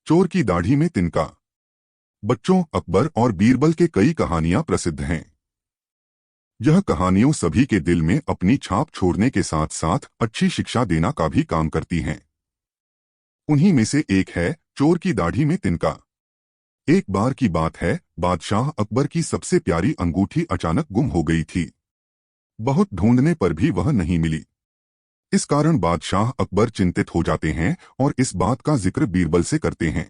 चोर की दाढ़ी में तिनका। बच्चों, अकबर और बीरबल के कई कहानियां प्रसिद्ध हैं। यह कहानियों सभी के दिल में अपनी छाप छोड़ने के साथ साथ अच्छी शिक्षा देना का भी काम करती हैं। उन्हीं में से एक है चोर की दाढ़ी में तिनका। एक बार की बात है, बादशाह अकबर की सबसे प्यारी अंगूठी अचानक गुम हो गई थी। बहुत ढूंढने पर भी वह नहीं मिली। इस कारण बादशाह अकबर चिंतित हो जाते हैं और इस बात का जिक्र बीरबल से करते हैं।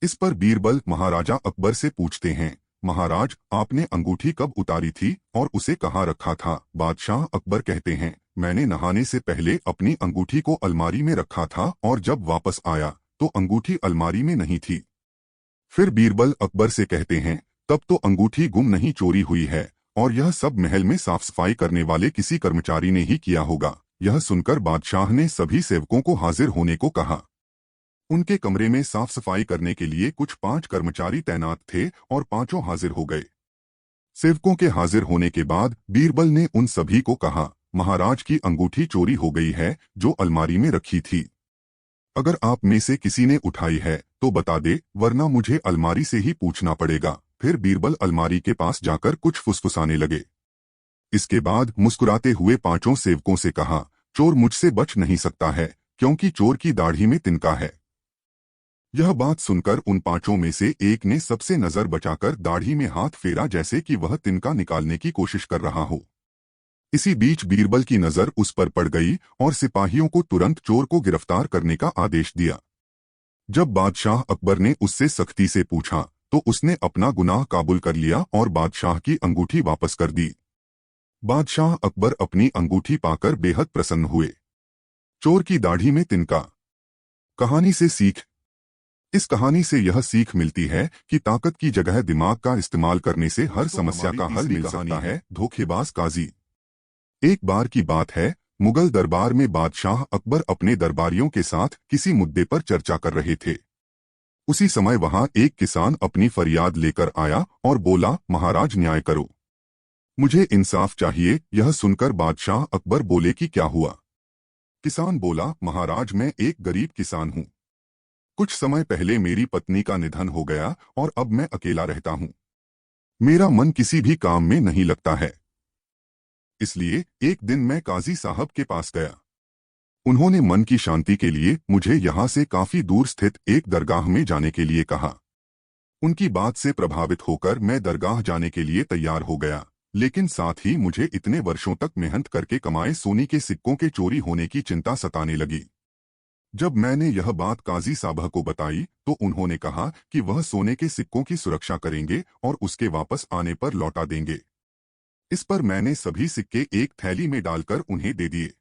इस पर बीरबल महाराजा अकबर से पूछते हैं, महाराज, आपने अंगूठी कब उतारी थी और उसे कहाँ रखा था? बादशाह अकबर कहते हैं, मैंने नहाने से पहले अपनी अंगूठी को अलमारी में रखा था और जब वापस आया तो अंगूठी अलमारी में नहीं थी। फिर बीरबल अकबर से कहते हैं, तब तो अंगूठी गुम नहीं, चोरी हुई है और यह सब महल में साफ सफाई करने वाले किसी कर्मचारी ने ही किया होगा। यह सुनकर बादशाह ने सभी सेवकों को हाजिर होने को कहा। उनके कमरे में साफ सफाई करने के लिए कुछ 5 कर्मचारी तैनात थे और पांचों हाजिर हो गए। सेवकों के हाजिर होने के बाद बीरबल ने उन सभी को कहा, महाराज की अंगूठी चोरी हो गई है जो अलमारी में रखी थी। अगर आप में से किसी ने उठाई है तो बता दे, वरना मुझे अलमारी से ही पूछना पड़ेगा। फिर बीरबल अलमारी के पास जाकर कुछ फुसफुसाने लगे। इसके बाद मुस्कुराते हुए पांचों सेवकों से कहा, चोर मुझसे बच नहीं सकता है क्योंकि चोर की दाढ़ी में तिनका है। यह बात सुनकर उन पांचों में से एक ने सबसे नजर बचाकर दाढ़ी में हाथ फेरा, जैसे कि वह तिनका निकालने की कोशिश कर रहा हो। इसी बीच बीरबल की नजर उस पर पड़ गई और सिपाहियों को तुरंत चोर को गिरफ्तार करने का आदेश दिया। जब बादशाह अकबर ने उससे सख्ती से पूछा तो उसने अपना गुनाह काबुल कर लिया और बादशाह की अंगूठी वापस कर दी। बादशाह अकबर अपनी अंगूठी पाकर बेहद प्रसन्न हुए। चोर की दाढ़ी में तिनका। कहानी से सीख। इस कहानी से यह सीख मिलती है कि ताकत की जगह दिमाग का इस्तेमाल करने से हर समस्या का हल मिल सकता है। धोखेबाज काजी। एक बार की बात है, मुगल दरबार में बादशाह अकबर अपने दरबारियों के साथ किसी मुद्दे पर चर्चा कर रहे थे। उसी समय वहां एक किसान अपनी फरियाद लेकर आया और बोला, महाराज न्याय करो, मुझे इंसाफ चाहिए। यह सुनकर बादशाह अकबर बोले कि क्या हुआ? किसान बोला, महाराज, मैं एक गरीब किसान हूँ। कुछ समय पहले मेरी पत्नी का निधन हो गया और अब मैं अकेला रहता हूँ। मेरा मन किसी भी काम में नहीं लगता है। इसलिए एक दिन मैं काजी साहब के पास गया। उन्होंने मन की शांति के लिए मुझे यहाँ से काफी दूर स्थित एक दरगाह में जाने के लिए कहा। उनकी बात से प्रभावित होकर मैं दरगाह जाने के लिए तैयार हो गया, लेकिन साथ ही मुझे इतने वर्षों तक मेहनत करके कमाए सोने के सिक्कों के चोरी होने की चिंता सताने लगी। जब मैंने यह बात काजी साहब को बताई तो उन्होंने कहा कि वह सोने के सिक्कों की सुरक्षा करेंगे और उसके वापस आने पर लौटा देंगे। इस पर मैंने सभी सिक्के एक थैली में डालकर उन्हें दे दिए।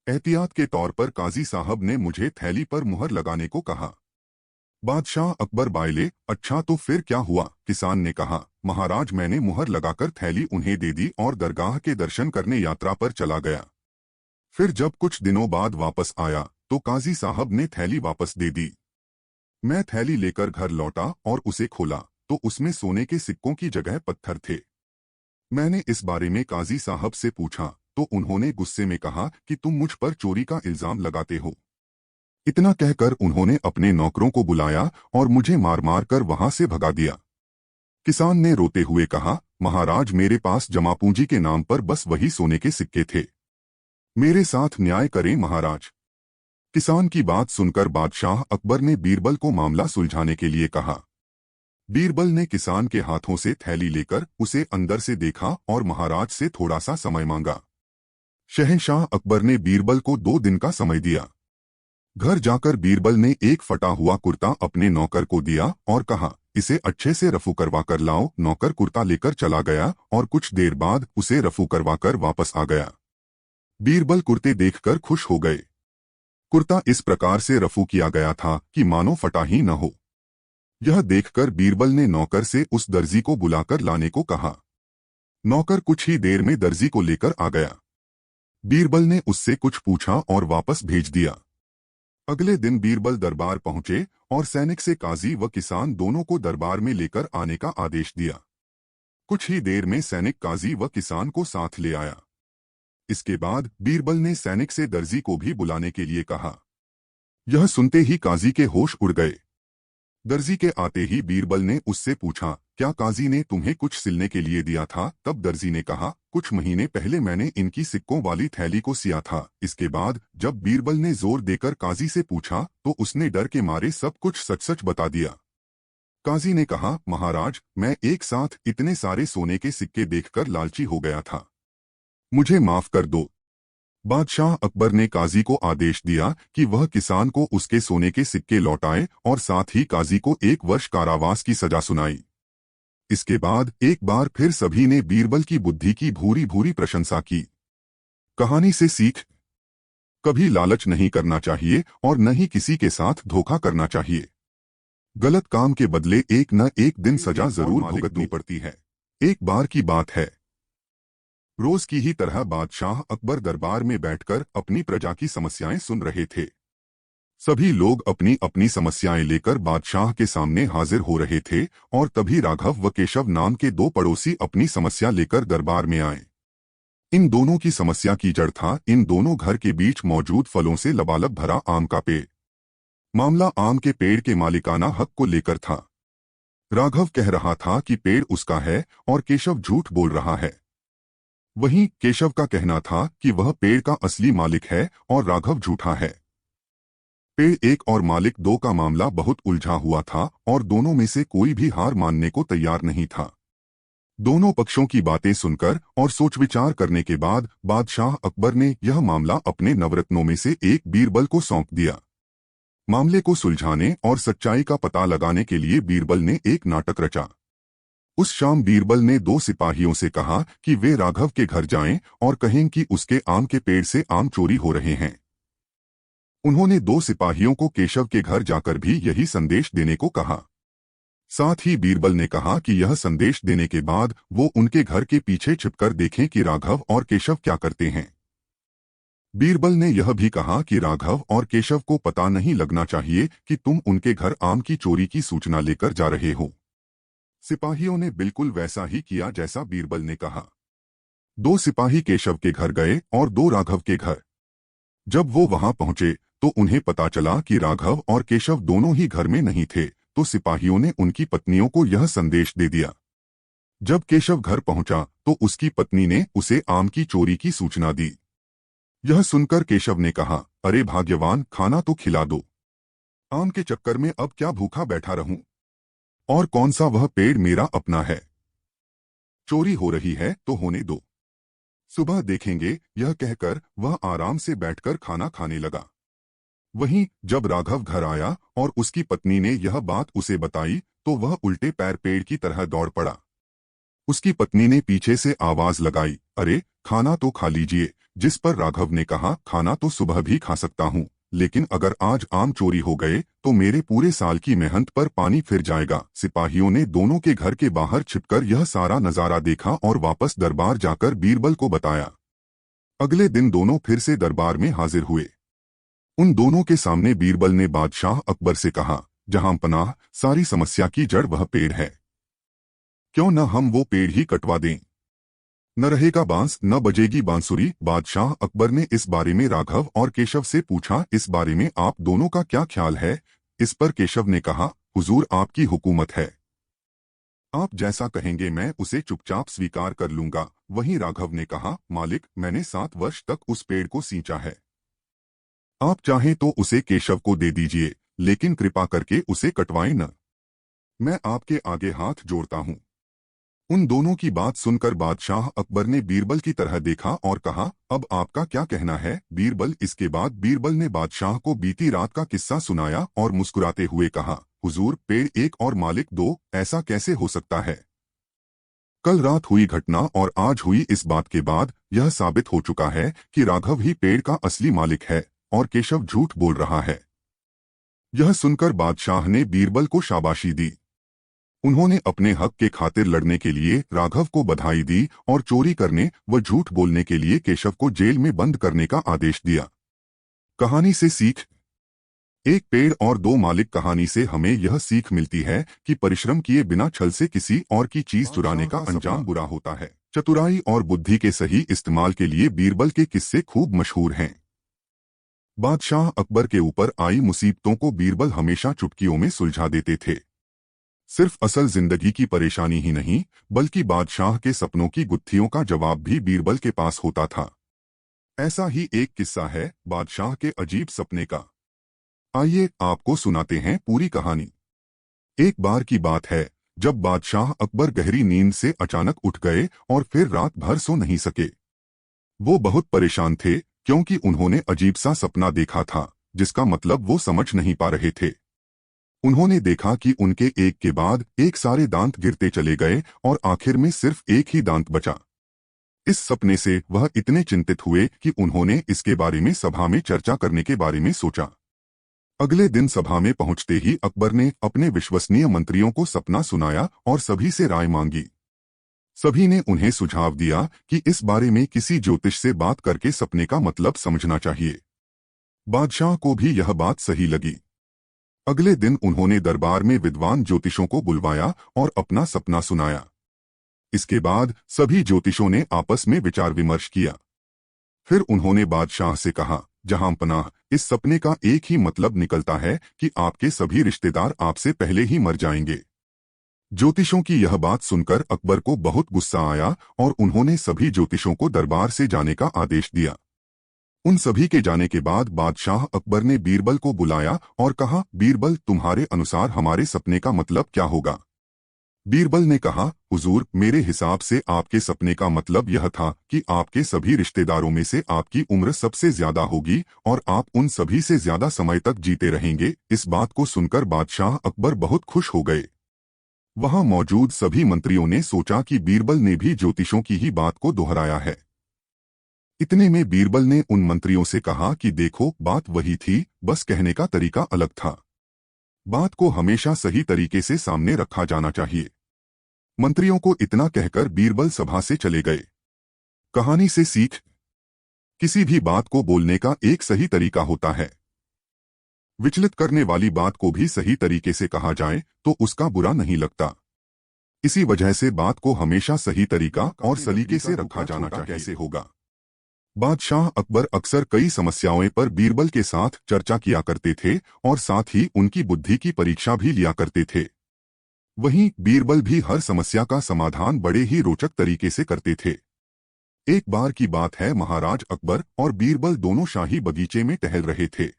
एहतियात के तौर पर काजी साहब ने मुझे थैली पर मुहर लगाने को कहा। बादशाह अकबर बायले, अच्छा तो फिर क्या हुआ? किसान ने कहा, महाराज, मैंने मुहर लगाकर थैली उन्हें दे दी और दरगाह के दर्शन करने यात्रा पर चला गया। फिर जब कुछ दिनों बाद वापस आया तो काजी साहब ने थैली वापस दे दी। मैं थैली लेकर घर लौटा और उसे खोला तो उसमें सोने के सिक्कों की जगह पत्थर थे। मैंने इस बारे में काजी साहब से पूछा तो उन्होंने गुस्से में कहा कि तुम मुझ पर चोरी का इल्जाम लगाते हो। इतना कहकर उन्होंने अपने नौकरों को बुलाया और मुझे मार मार कर वहां से भगा दिया। किसान ने रोते हुए कहा, महाराज, मेरे पास जमा पूंजी के नाम पर बस वही सोने के सिक्के थे। मेरे साथ न्याय करें महाराज। किसान की बात सुनकर बादशाह अकबर ने बीरबल को मामला सुलझाने के लिए कहा। बीरबल ने किसान के हाथों से थैली लेकर उसे अंदर से देखा और महाराज से थोड़ा सा समय मांगा। शहंशाह अकबर ने बीरबल को 2 दिन का समय दिया। घर जाकर बीरबल ने एक फटा हुआ कुर्ता अपने नौकर को दिया और कहा, इसे अच्छे से रफू करवा कर लाओ। नौकर कुर्ता लेकर चला गया और कुछ देर बाद उसे रफू करवाकर वापस आ गया। बीरबल कुर्ते देखकर खुश हो गए। कुर्ता इस प्रकार से रफू किया गया था कि मानो फटा ही न हो। यह देखकर बीरबल ने नौकर से उस दर्जी को बुलाकर लाने को कहा। नौकर कुछ ही देर में दर्जी को लेकर आ गया। बीरबल ने उससे कुछ पूछा और वापस भेज दिया। अगले दिन बीरबल दरबार पहुंचे और सैनिक से काजी व किसान दोनों को दरबार में लेकर आने का आदेश दिया। कुछ ही देर में सैनिक काजी व किसान को साथ ले आया। इसके बाद बीरबल ने सैनिक से दर्जी को भी बुलाने के लिए कहा। यह सुनते ही काजी के होश उड़ गए। दर्जी के आते ही बीरबल ने उससे पूछा, क्या काजी ने तुम्हें कुछ सिलने के लिए दिया था? तब दर्जी ने कहा, कुछ महीने पहले मैंने इनकी सिक्कों वाली थैली को सिया था। इसके बाद जब बीरबल ने जोर देकर काजी से पूछा तो उसने डर के मारे सब कुछ सच सच बता दिया। काजी ने कहा, महाराज, मैं एक साथ इतने सारे सोने के सिक्के देखकर लालची हो गया था, मुझे माफ कर दो। बादशाह अकबर ने काजी को आदेश दिया कि वह किसान को उसके सोने के सिक्के लौटाए और साथ ही काजी को 1 वर्ष कारावास की सजा सुनाई। इसके बाद एक बार फिर सभी ने बीरबल की बुद्धि की भूरी भूरी प्रशंसा की। कहानी से सीख, कभी लालच नहीं करना चाहिए और न ही किसी के साथ धोखा करना चाहिए। गलत काम के बदले एक न एक दिन सजा जरूर भुगतनी पड़ती है। एक बार की बात है, रोज की ही तरह बादशाह अकबर दरबार में बैठकर अपनी प्रजा की समस्याएं सुन रहे थे। सभी लोग अपनी अपनी समस्याएं लेकर बादशाह के सामने हाजिर हो रहे थे और तभी राघव व केशव नाम के 2 पड़ोसी अपनी समस्या लेकर दरबार में आए। इन दोनों की समस्या की जड़ था इन दोनों घर के बीच मौजूद फलों से लबालब भरा आम का पेड़। मामला आम के पेड़ के मालिकाना हक को लेकर था। राघव कह रहा था कि पेड़ उसका है और केशव झूठ बोल रहा है। वहीं केशव का कहना था कि वह पेड़ का असली मालिक है और राघव झूठा है। पेड़ 1 और मालिक 2 का मामला बहुत उलझा हुआ था और दोनों में से कोई भी हार मानने को तैयार नहीं था। दोनों पक्षों की बातें सुनकर और सोच विचार करने के बाद बादशाह अकबर ने यह मामला अपने नवरत्नों में से एक बीरबल को सौंप दिया। मामले को सुलझाने और सच्चाई का पता लगाने के लिए बीरबल ने एक नाटक रचा। उस शाम बीरबल ने 2 सिपाहियों से कहा कि वे राघव के घर जाएं और कहें कि उसके आम के पेड़ से आम चोरी हो रहे हैं। उन्होंने 2 सिपाहियों को केशव के घर जाकर भी यही संदेश देने को कहा। साथ ही बीरबल ने कहा कि यह संदेश देने के बाद वो उनके घर के पीछे छिपकर देखें कि राघव और केशव क्या करते हैं। बीरबल ने यह भी कहा कि राघव और केशव को पता नहीं लगना चाहिए कि तुम उनके घर आम की चोरी की सूचना लेकर जा रहे हो। सिपाहियों ने बिल्कुल वैसा ही किया जैसा बीरबल ने कहा। 2 सिपाही केशव के घर गए और 2 राघव के घर। जब वो वहां पहुंचे तो उन्हें पता चला कि राघव और केशव दोनों ही घर में नहीं थे, तो सिपाहियों ने उनकी पत्नियों को यह संदेश दे दिया। जब केशव घर पहुंचा तो उसकी पत्नी ने उसे आम की चोरी की सूचना दी। यह सुनकर केशव ने कहा, अरे भाग्यवान, खाना तो खिला दो। आम के चक्कर में अब क्या भूखा बैठा रहूं? और कौन सा वह पेड़ मेरा अपना है? चोरी हो रही है तो होने दो, सुबह देखेंगे। यह कहकर वह आराम से बैठकर खाना खाने लगा। वहीं जब राघव घर आया और उसकी पत्नी ने यह बात उसे बताई तो वह उल्टे पैर पेड़ की तरह दौड़ पड़ा। उसकी पत्नी ने पीछे से आवाज लगाई, अरे खाना तो खा लीजिए। जिस पर राघव ने कहा, खाना तो सुबह भी खा सकता हूँ, लेकिन अगर आज आम चोरी हो गए तो मेरे पूरे साल की मेहनत पर पानी फिर जाएगा। सिपाहियों ने दोनों के घर के बाहर छिपकर यह सारा नजारा देखा और वापस दरबार जाकर बीरबल को बताया। अगले दिन दोनों फिर से दरबार में हाजिर हुए। उन दोनों के सामने बीरबल ने बादशाह अकबर से कहा, जहां पनाह, सारी समस्या की जड़ वह पेड़ है। क्यों न हम वो पेड़ ही कटवा दें? न रहेगा बांस न बजेगी बांसुरी। बादशाह अकबर ने इस बारे में राघव और केशव से पूछा, इस बारे में आप दोनों का क्या ख्याल है? इस पर केशव ने कहा, हुजूर, आपकी हुकूमत है, आप जैसा कहेंगे मैं उसे चुपचाप स्वीकार कर लूंगा। वहीं राघव ने कहा, मालिक, मैंने 7 वर्ष तक उस पेड़ को सींचा है, आप चाहें तो उसे केशव को दे दीजिए, लेकिन कृपा करके उसे कटवाएं न। मैं आपके आगे हाथ जोड़ता हूं। उन दोनों की बात सुनकर बादशाह अकबर ने बीरबल की तरह देखा और कहा, अब आपका क्या कहना है बीरबल? इसके बाद बीरबल ने बादशाह को बीती रात का किस्सा सुनाया और मुस्कुराते हुए कहा, हुजूर, पेड़ 1 और मालिक 2, ऐसा कैसे हो सकता है? कल रात हुई घटना और आज हुई इस बात के बाद यह साबित हो चुका है कि राघव ही पेड़ का असली मालिक है और केशव झूठ बोल रहा है। यह सुनकर बादशाह ने बीरबल को शाबाशी दी। उन्होंने अपने हक के खातिर लड़ने के लिए राघव को बधाई दी और चोरी करने व झूठ बोलने के लिए केशव को जेल में बंद करने का आदेश दिया। कहानी से सीख, एक पेड़ और 2 मालिक। कहानी से हमें यह सीख मिलती है कि परिश्रम किए बिना छल से किसी और की चीज चुराने का अंजाम बुरा होता है। चतुराई और बुद्धि के सही इस्तेमाल के लिए बीरबल के किस्से खूब मशहूर हैं। बादशाह अकबर के ऊपर आई मुसीबतों को बीरबल हमेशा चुटकियों में सुलझा देते थे। सिर्फ असल जिंदगी की परेशानी ही नहीं, बल्कि बादशाह के सपनों की गुत्थियों का जवाब भी बीरबल के पास होता था। ऐसा ही एक किस्सा है बादशाह के अजीब सपने का। आइए आपको सुनाते हैं पूरी कहानी। एक बार की बात है जब बादशाह अकबर गहरी नींद से अचानक उठ गए और फिर रात भर सो नहीं सके। वो बहुत परेशान थे क्योंकि उन्होंने अजीब सा सपना देखा था जिसका मतलब वो समझ नहीं पा रहे थे। उन्होंने देखा कि उनके एक के बाद एक सारे दांत गिरते चले गए और आखिर में सिर्फ एक ही दांत बचा। इस सपने से वह इतने चिंतित हुए कि उन्होंने इसके बारे में सभा में चर्चा करने के बारे में सोचा। अगले दिन सभा में पहुंचते ही अकबर ने अपने विश्वसनीय मंत्रियों को सपना सुनाया और सभी से राय मांगी। सभी ने उन्हें सुझाव दिया कि इस बारे में किसी ज्योतिष से बात करके सपने का मतलब समझना चाहिए। बादशाह को भी यह बात सही लगी। अगले दिन उन्होंने दरबार में विद्वान ज्योतिषों को बुलवाया और अपना सपना सुनाया। इसके बाद सभी ज्योतिषों ने आपस में विचार विमर्श किया। फिर उन्होंने बादशाह से कहा, जहांपनाह, इस सपने का एक ही मतलब निकलता है कि आपके सभी रिश्तेदार आपसे पहले ही मर जाएंगे। ज्योतिषों की यह बात सुनकर अकबर को बहुत गुस्सा आया और उन्होंने सभी ज्योतिषों को दरबार से जाने का आदेश दिया। उन सभी के जाने के बाद बादशाह अकबर ने बीरबल को बुलाया और कहा, बीरबल, तुम्हारे अनुसार हमारे सपने का मतलब क्या होगा? बीरबल ने कहा, हुजूर, मेरे हिसाब से आपके सपने का मतलब यह था कि आपके सभी रिश्तेदारों में से आपकी उम्र सबसे ज्यादा होगी और आप उन सभी से ज्यादा समय तक जीते रहेंगे। इस बात को सुनकर बादशाह अकबर बहुत खुश हो गए। वहां मौजूद सभी मंत्रियों ने सोचा कि बीरबल ने भी ज्योतिषों की ही बात को दोहराया है। इतने में बीरबल ने उन मंत्रियों से कहा कि देखो, बात वही थी, बस कहने का तरीका अलग था। बात को हमेशा सही तरीके से सामने रखा जाना चाहिए। मंत्रियों को इतना कहकर बीरबल सभा से चले गए। कहानी से सीख, किसी भी बात को बोलने का एक सही तरीका होता है। विचलित करने वाली बात को भी सही तरीके से कहा जाए तो उसका बुरा नहीं लगता। इसी वजह से बात को हमेशा सही तरीका और सलीके से रखा जाना चाहिए। कैसे होगा? बादशाह अकबर अक्सर कई समस्याओं पर बीरबल के साथ चर्चा किया करते थे और साथ ही उनकी बुद्धि की परीक्षा भी लिया करते थे। वहीं बीरबल भी हर समस्या का समाधान बड़े ही रोचक तरीके से करते थे। एक बार की बात है, महाराज अकबर और बीरबल दोनों शाही बगीचे में टहल रहे थे।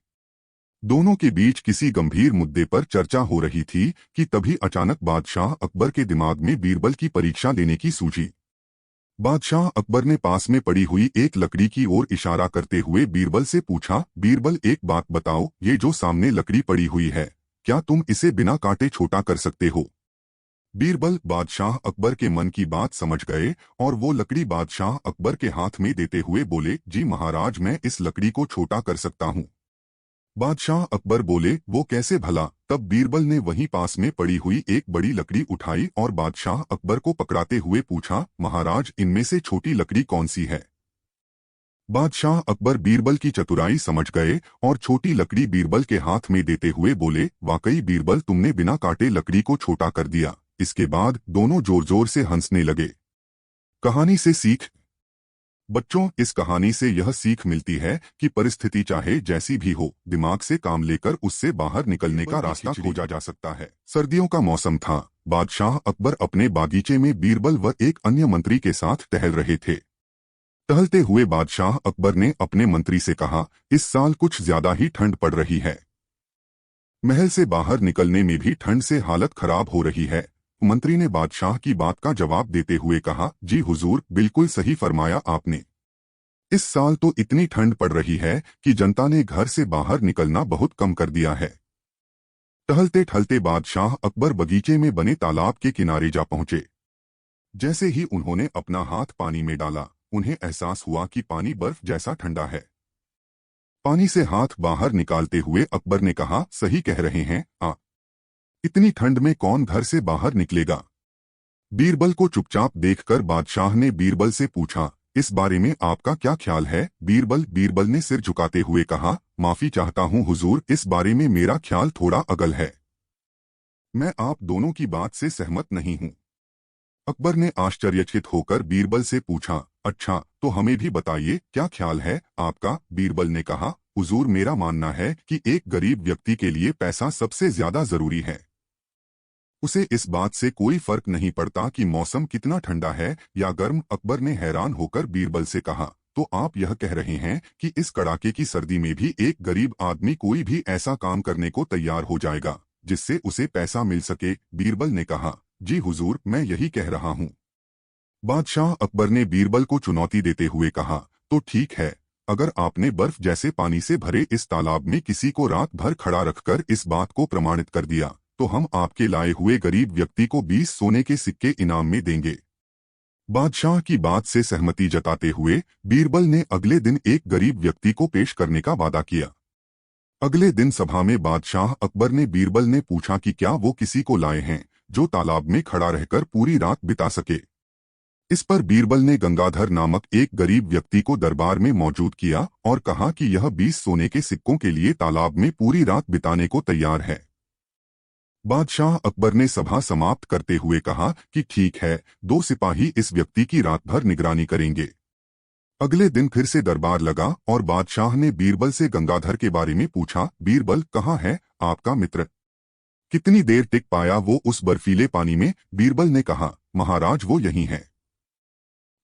दोनों के बीच किसी गंभीर मुद्दे पर चर्चा हो रही थी कि तभी अचानक बादशाह अकबर के दिमाग में बीरबल की परीक्षा लेने की सूझी। बादशाह अकबर ने पास में पड़ी हुई एक लकड़ी की ओर इशारा करते हुए बीरबल से पूछा, बीरबल, एक बात बताओ, ये जो सामने लकड़ी पड़ी हुई है, क्या तुम इसे बिना काटे छोटा कर सकते हो? बीरबल बादशाह अकबर के मन की बात समझ गए और वो लकड़ी बादशाह अकबर के हाथ में देते हुए बोले, जी महाराज, मैं इस लकड़ी को छोटा कर सकता हूँ। बादशाह अकबर बोले, वो कैसे भला? तब बीरबल ने वहीं पास में पड़ी हुई एक बड़ी लकड़ी उठाई और बादशाह अकबर को पकड़ाते हुए पूछा, महाराज, इनमें से छोटी लकड़ी कौन सी है? बादशाह अकबर बीरबल की चतुराई समझ गए और छोटी लकड़ी बीरबल के हाथ में देते हुए बोले, वाकई बीरबल, तुमने बिना काटे लकड़ी को छोटा कर दिया। इसके बाद दोनों जोर जोर से हंसने लगे। कहानी से सीख, बच्चों, इस कहानी से यह सीख मिलती है कि परिस्थिति चाहे जैसी भी हो, दिमाग से काम लेकर उससे बाहर निकलने का रास्ता खोजा जा सकता है। सर्दियों का मौसम था। बादशाह अकबर अपने बागीचे में बीरबल व एक अन्य मंत्री के साथ टहल रहे थे। टहलते हुए बादशाह अकबर ने अपने मंत्री से कहा, इस साल कुछ ज्यादा ही ठंड पड़ रही है। महल से बाहर निकलने में भी ठंड से हालत खराब हो रही है। मंत्री ने बादशाह की बात का जवाब देते हुए कहा, जी हुजूर, बिल्कुल सही फरमाया आपने। इस साल तो इतनी ठंड पड़ रही है कि जनता ने घर से बाहर निकलना बहुत कम कर दिया है। टहलते टहलते बादशाह अकबर बगीचे में बने तालाब के किनारे जा पहुंचे। जैसे ही उन्होंने अपना हाथ पानी में डाला, उन्हें एहसास हुआ कि पानी बर्फ जैसा ठंडा है। पानी से हाथ बाहर निकालते हुए अकबर ने कहा, सही कह रहे हैं, इतनी ठंड में कौन घर से बाहर निकलेगा? बीरबल को चुपचाप देखकर बादशाह ने बीरबल से पूछा, इस बारे में आपका क्या ख्याल है? बीरबल ने सिर झुकाते हुए कहा, माफी चाहता हूं हुजूर, इस बारे में मेरा ख्याल थोड़ा अगल है। मैं आप दोनों की बात से सहमत नहीं हूं। अकबर ने आश्चर्यचकित होकर बीरबल से पूछा, अच्छा, तो हमें भी बताइए, क्या ख्याल है आपका? बीरबल ने कहा, हुजूर, मेरा मानना है कि एक गरीब व्यक्ति के लिए पैसा सबसे ज्यादा जरूरी है। उसे इस बात से कोई फर्क नहीं पड़ता कि मौसम कितना ठंडा है या गर्म। अकबर ने हैरान होकर बीरबल से कहा, तो आप यह कह रहे हैं कि इस कड़ाके की सर्दी में भी एक गरीब आदमी कोई भी ऐसा काम करने को तैयार हो जाएगा जिससे उसे पैसा मिल सके? बीरबल ने कहा, जी हुजूर, मैं यही कह रहा हूँ। बादशाह अकबर ने बीरबल को चुनौती देते हुए कहा, तो ठीक है, अगर आपने बर्फ जैसे पानी से भरे इस तालाब में किसी को रात भर खड़ा रखकर इस बात को प्रमाणित कर दिया तो हम आपके लाए हुए गरीब व्यक्ति को 20 सोने के सिक्के इनाम में देंगे। बादशाह की बात से सहमति जताते हुए बीरबल ने अगले दिन एक गरीब व्यक्ति को पेश करने का वादा किया। अगले दिन सभा में बादशाह अकबर ने बीरबल ने पूछा कि क्या वो किसी को लाए हैं जो तालाब में खड़ा रहकर पूरी रात बिता सके। इस पर बीरबल ने गंगाधर नामक एक गरीब व्यक्ति को दरबार में मौजूद किया और कहा कि यह 20 सोने के सिक्कों के लिए तालाब में पूरी रात बिताने को तैयार है। बादशाह अकबर ने सभा समाप्त करते हुए कहा कि ठीक है, 2 सिपाही इस व्यक्ति की रात भर निगरानी करेंगे। अगले दिन फिर से दरबार लगा और बादशाह ने बीरबल से गंगाधर के बारे में पूछा। बीरबल, कहाँ है आपका मित्र? कितनी देर टिक पाया वो उस बर्फीले पानी में? बीरबल ने कहा, महाराज, वो यहीं है।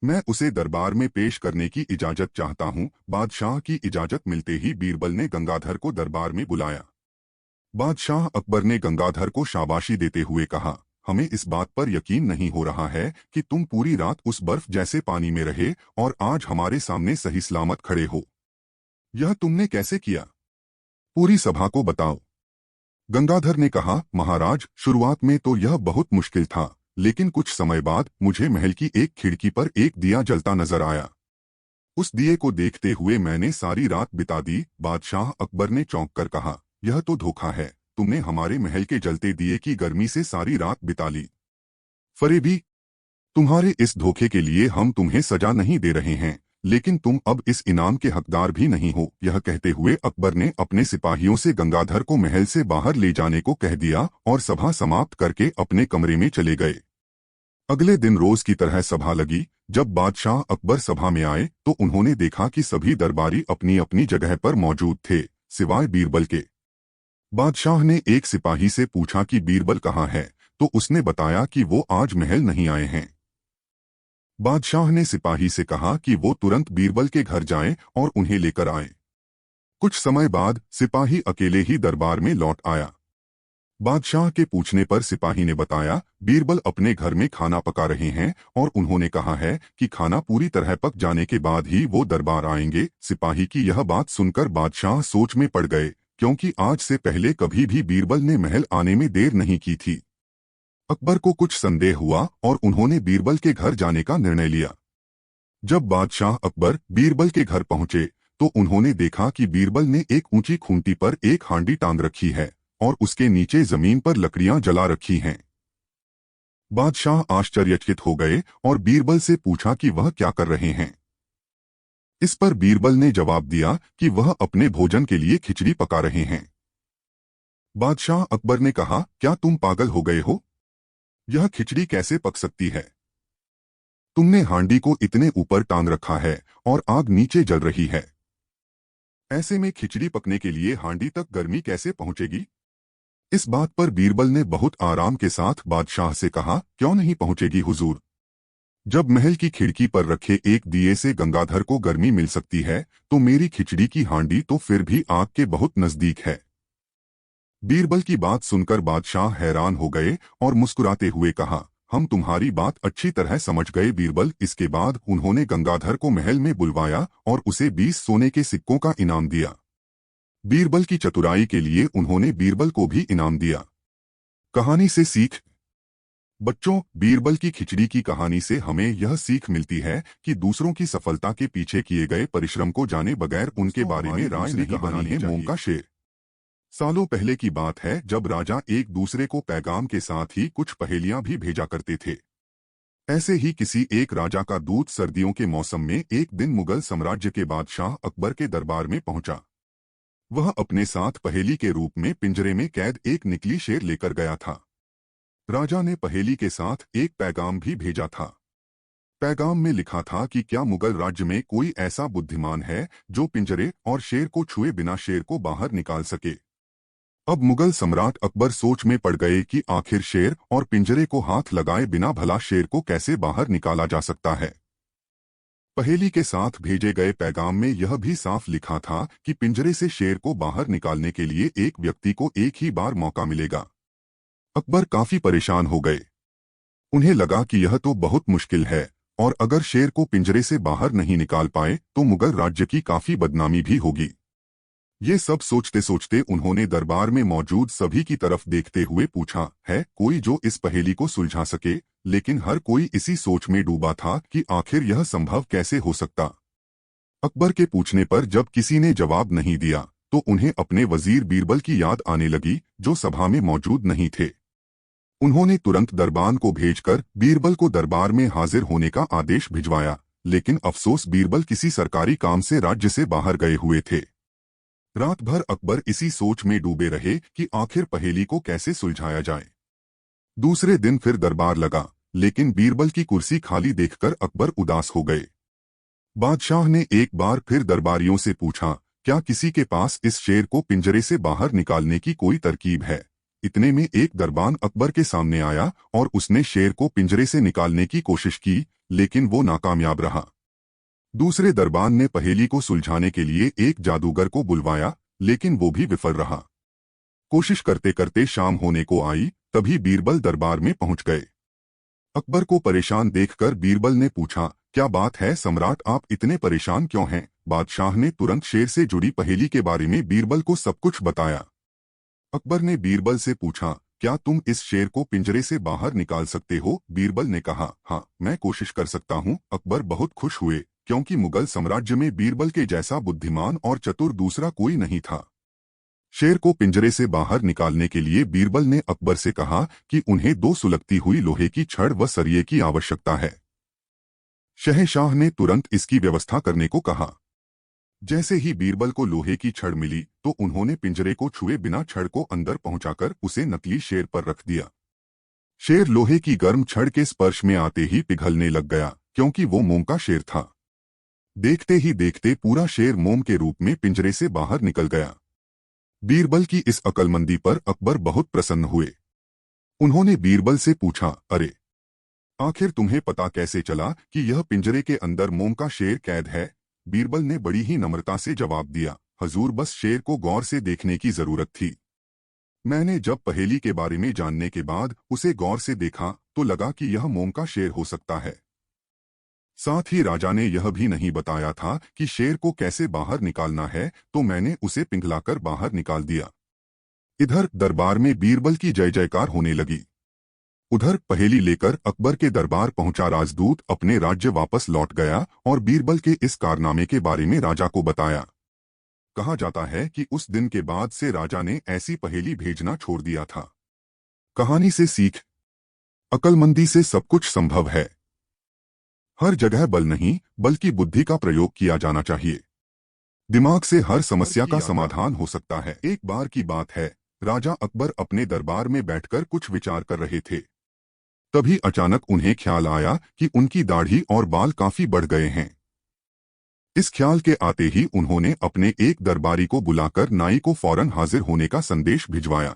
मैं उसे दरबार में पेश करने की इजाजत चाहता हूँ। बादशाह की इजाजत मिलते ही बीरबल ने गंगाधर को दरबार में बुलाया। बादशाह अकबर ने गंगाधर को शाबाशी देते हुए कहा, हमें इस बात पर यकीन नहीं हो रहा है कि तुम पूरी रात उस बर्फ जैसे पानी में रहे और आज हमारे सामने सही सलामत खड़े हो। यह तुमने कैसे किया? पूरी सभा को बताओ। गंगाधर ने कहा, महाराज, शुरुआत में तो यह बहुत मुश्किल था, लेकिन कुछ समय बाद मुझे महल की एक खिड़की पर एक दिया जलता नजर आया। उस दिए को देखते हुए मैंने सारी रात बिता दी। बादशाह अकबर ने चौंक कर कहा, यह तो धोखा है। तुमने हमारे महल के जलते दिए की गर्मी से सारी रात बिता ली। फरेबी! तुम्हारे इस धोखे के लिए हम तुम्हें सजा नहीं दे रहे हैं, लेकिन तुम अब इस इनाम के हकदार भी नहीं हो। यह कहते हुए अकबर ने अपने सिपाहियों से गंगाधर को महल से बाहर ले जाने को कह दिया और सभा समाप्त करके अपने कमरे में चले गए। अगले दिन रोज की तरह सभा लगी। जब बादशाह अकबर सभा में आए तो उन्होंने देखा कि सभी दरबारी अपनी अपनी जगह पर मौजूद थे, सिवाय बीरबल के। बादशाह ने एक सिपाही से पूछा कि बीरबल कहाँ है, तो उसने बताया कि वो आज महल नहीं आए हैं। बादशाह ने सिपाही से कहा कि वो तुरंत बीरबल के घर जाएं और उन्हें लेकर आए। कुछ समय बाद सिपाही अकेले ही दरबार में लौट आया। बादशाह के पूछने पर सिपाही ने बताया, बीरबल अपने घर में खाना पका रहे हैं और उन्होंने कहा है कि खाना पूरी तरह पक जाने के बाद ही वो दरबार आएंगे। सिपाही की यह बात सुनकर बादशाह सोच में पड़ गए, क्योंकि आज से पहले कभी भी बीरबल ने महल आने में देर नहीं की थी। अकबर को कुछ संदेह हुआ और उन्होंने बीरबल के घर जाने का निर्णय लिया। जब बादशाह अकबर बीरबल के घर पहुंचे तो उन्होंने देखा कि बीरबल ने एक ऊंची खूंटी पर एक हांडी टांग रखी है और उसके नीचे जमीन पर लकड़ियां जला रखी हैं। बादशाह आश्चर्यचकित हो गए और बीरबल से पूछा कि वह क्या कर रहे हैं। इस पर बीरबल ने जवाब दिया कि वह अपने भोजन के लिए खिचड़ी पका रहे हैं। बादशाह अकबर ने कहा, क्या तुम पागल हो गए हो? यह खिचड़ी कैसे पक सकती है? तुमने हांडी को इतने ऊपर टांग रखा है और आग नीचे जल रही है। ऐसे में खिचड़ी पकने के लिए हांडी तक गर्मी कैसे पहुंचेगी? इस बात पर बीरबल ने बहुत आराम के साथ बादशाह से कहा, क्यों नहीं पहुंचेगी हुजूर? जब महल की खिड़की पर रखे एक दिए से गंगाधर को गर्मी मिल सकती है तो मेरी खिचड़ी की हांडी तो फिर भी आग के बहुत नजदीक है। बीरबल की बात सुनकर बादशाह हैरान हो गए और मुस्कुराते हुए कहा, हम तुम्हारी बात अच्छी तरह समझ गए बीरबल। इसके बाद उन्होंने गंगाधर को महल में बुलवाया और उसे 20 सोने के सिक्कों का इनाम दिया। बीरबल की चतुराई के लिए उन्होंने बीरबल को भी इनाम दिया। कहानी से सीख। बच्चों, बीरबल की खिचड़ी की कहानी से हमें यह सीख मिलती है कि दूसरों की सफलता के पीछे किए गए परिश्रम को जाने बगैर उनके बारे में राय नहीं बनानी है। मोम का शेर। सालों पहले की बात है जब राजा एक दूसरे को पैगाम के साथ ही कुछ पहेलियां भी भेजा करते थे। ऐसे ही किसी एक राजा का दूत सर्दियों के मौसम में एक दिन मुगल साम्राज्य के बादशाह अकबर के दरबार में पहुंचा। वह अपने साथ पहेली के रूप में पिंजरे में कैद एक निकली शेर लेकर गया था। राजा ने पहेली के साथ एक पैगाम भी भेजा था। पैगाम में लिखा था कि क्या मुगल राज्य में कोई ऐसा बुद्धिमान है जो पिंजरे और शेर को छुए बिना शेर को बाहर निकाल सके। अब मुगल सम्राट अकबर सोच में पड़ गए कि आखिर शेर और पिंजरे को हाथ लगाए बिना भला शेर को कैसे बाहर निकाला जा सकता है। पहेली के साथ भेजे गए पैगाम में यह भी साफ लिखा था कि पिंजरे से शेर को बाहर निकालने के लिए एक व्यक्ति को एक ही बार मौका मिलेगा। अकबर काफी परेशान हो गए। उन्हें लगा कि यह तो बहुत मुश्किल है और अगर शेर को पिंजरे से बाहर नहीं निकाल पाए तो मुगल राज्य की काफी बदनामी भी होगी। ये सब सोचते सोचते उन्होंने दरबार में मौजूद सभी की तरफ देखते हुए पूछा, है कोई जो इस पहेली को सुलझा सके। लेकिन हर कोई इसी सोच में डूबा था कि आखिर यह संभव कैसे हो सकता। अकबर के पूछने पर जब किसी ने जवाब नहीं दिया तो उन्हें अपने वजीर बीरबल की याद आने लगी, जो सभा में मौजूद नहीं थे। उन्होंने तुरंत दरबान को भेजकर बीरबल को दरबार में हाजिर होने का आदेश भिजवाया, लेकिन अफसोस बीरबल किसी सरकारी काम से राज्य से बाहर गए हुए थे। रात भर अकबर इसी सोच में डूबे रहे कि आखिर पहेली को कैसे सुलझाया जाए। दूसरे दिन फिर दरबार लगा, लेकिन बीरबल की कुर्सी खाली देखकर अकबर उदास हो गए। बादशाह ने एक बार फिर दरबारियों से पूछा, क्या किसी के पास इस शेर को पिंजरे से बाहर निकालने की कोई तरकीब है। इतने में एक दरबान अकबर के सामने आया और उसने शेर को पिंजरे से निकालने की कोशिश की, लेकिन वो नाकामयाब रहा। दूसरे दरबान ने पहेली को सुलझाने के लिए एक जादूगर को बुलवाया, लेकिन वो भी विफल रहा। कोशिश करते करते शाम होने को आई, तभी बीरबल दरबार में पहुंच गए। अकबर को परेशान देखकर बीरबल ने पूछा, क्या बात है सम्राट, आप इतने परेशान क्यों हैं। बादशाह ने तुरंत शेर से जुड़ी पहेली के बारे में बीरबल को सब कुछ बताया। अकबर ने बीरबल से पूछा, क्या तुम इस शेर को पिंजरे से बाहर निकाल सकते हो। बीरबल ने कहा, हाँ मैं कोशिश कर सकता हूँ। अकबर बहुत खुश हुए, क्योंकि मुगल साम्राज्य में बीरबल के जैसा बुद्धिमान और चतुर दूसरा कोई नहीं था। शेर को पिंजरे से बाहर निकालने के लिए बीरबल ने अकबर से कहा कि उन्हें 2 सुलगती हुई लोहे की छड़ व सरिये की आवश्यकता है। शहंशाह ने तुरंत इसकी व्यवस्था करने को कहा। जैसे ही बीरबल को लोहे की छड़ मिली तो उन्होंने पिंजरे को छुए बिना छड़ को अंदर पहुंचाकर उसे नकली शेर पर रख दिया। शेर लोहे की गर्म छड़ के स्पर्श में आते ही पिघलने लग गया, क्योंकि वो मोम का शेर था। देखते ही देखते पूरा शेर मोम के रूप में पिंजरे से बाहर निकल गया। बीरबल की इस अक्लमंदी पर अकबर बहुत प्रसन्न हुए। उन्होंने बीरबल से पूछा, अरे आखिर तुम्हें पता कैसे चला कि यह पिंजरे के अंदर मोम का शेर कैद है। बीरबल ने बड़ी ही नम्रता से जवाब दिया, हजूर बस शेर को गौर से देखने की जरूरत थी। मैंने जब पहेली के बारे में जानने के बाद उसे गौर से देखा तो लगा कि यह मोम का शेर हो सकता है। साथ ही राजा ने यह भी नहीं बताया था कि शेर को कैसे बाहर निकालना है, तो मैंने उसे पिघलाकर बाहर निकाल दिया। इधर दरबार में बीरबल की जय जयकार होने लगी। उधर पहेली लेकर अकबर के दरबार पहुंचा राजदूत अपने राज्य वापस लौट गया और बीरबल के इस कारनामे के बारे में राजा को बताया। कहा जाता है कि उस दिन के बाद से राजा ने ऐसी पहेली भेजना छोड़ दिया था। कहानी से सीख, अक्लमंदी से सब कुछ संभव है। हर जगह बल नहीं बल्कि बुद्धि का प्रयोग किया जाना चाहिए। दिमाग से हर समस्या का समाधान हो सकता है। एक बार की बात है, राजा अकबर अपने दरबार में बैठकर कुछ विचार कर रहे थे। तभी अचानक उन्हें ख्याल आया कि उनकी दाढ़ी और बाल काफी बढ़ गए हैं। इस ख्याल के आते ही उन्होंने अपने एक दरबारी को बुलाकर नाई को फौरन हाजिर होने का संदेश भिजवाया।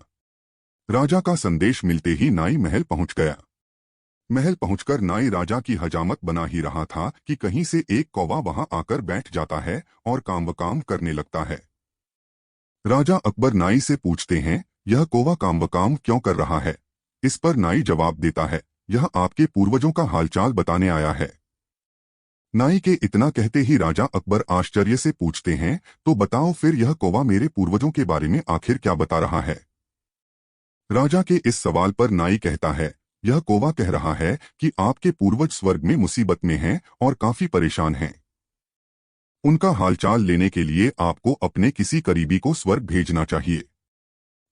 राजा का संदेश मिलते ही नाई महल पहुंच गया। महल पहुंचकर नाई राजा की हजामत बना ही रहा था कि कहीं से एक कौवा वहां आकर बैठ जाता है और काम करने लगता है। राजा अकबर नाई से पूछते हैं, यह कौवा काम क्यों कर रहा है। इस पर नाई जवाब देता है, यह आपके पूर्वजों का हालचाल बताने आया है। नाई के इतना कहते ही राजा अकबर आश्चर्य से पूछते हैं, तो बताओ फिर यह कौवा मेरे पूर्वजों के बारे में आखिर क्या बता रहा है। राजा के इस सवाल पर नाई कहता है, यह कौवा कह रहा है कि आपके पूर्वज स्वर्ग में मुसीबत में हैं और काफी परेशान हैं। उनका हालचाल लेने के लिए आपको अपने किसी करीबी को स्वर्ग भेजना चाहिए।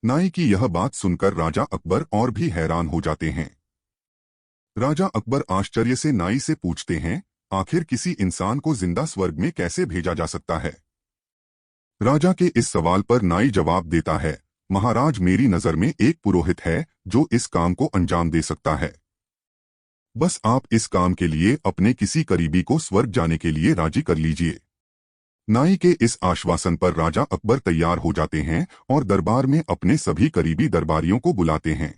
नाई की यह बात सुनकर राजा अकबर और भी हैरान हो जाते हैं। राजा अकबर आश्चर्य से नाई से पूछते हैं, आखिर किसी इंसान को जिंदा स्वर्ग में कैसे भेजा जा सकता है। राजा के इस सवाल पर नाई जवाब देता है, महाराज मेरी नजर में एक पुरोहित है जो इस काम को अंजाम दे सकता है। बस आप इस काम के लिए अपने किसी करीबी को स्वर्ग जाने के लिए राजी कर लीजिए। नाई के इस आश्वासन पर राजा अकबर तैयार हो जाते हैं और दरबार में अपने सभी करीबी दरबारियों को बुलाते हैं।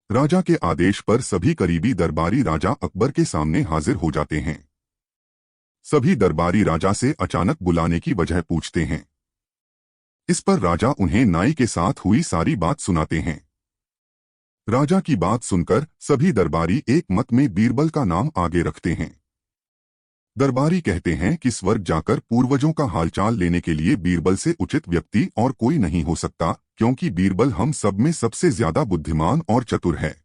राजा के आदेश पर सभी करीबी दरबारी राजा अकबर के सामने हाजिर हो जाते हैं। सभी दरबारी राजा से अचानक बुलाने की वजह पूछते हैं। इस पर राजा उन्हें नाई के साथ हुई सारी बात सुनाते हैं। राजा की बात सुनकर सभी दरबारी एक मत में बीरबल का नाम आगे रखते हैं। दरबारी कहते हैं कि स्वर्ग जाकर पूर्वजों का हालचाल लेने के लिए बीरबल से उचित व्यक्ति और कोई नहीं हो सकता, क्योंकि बीरबल हम सब में सबसे ज्यादा बुद्धिमान और चतुर है।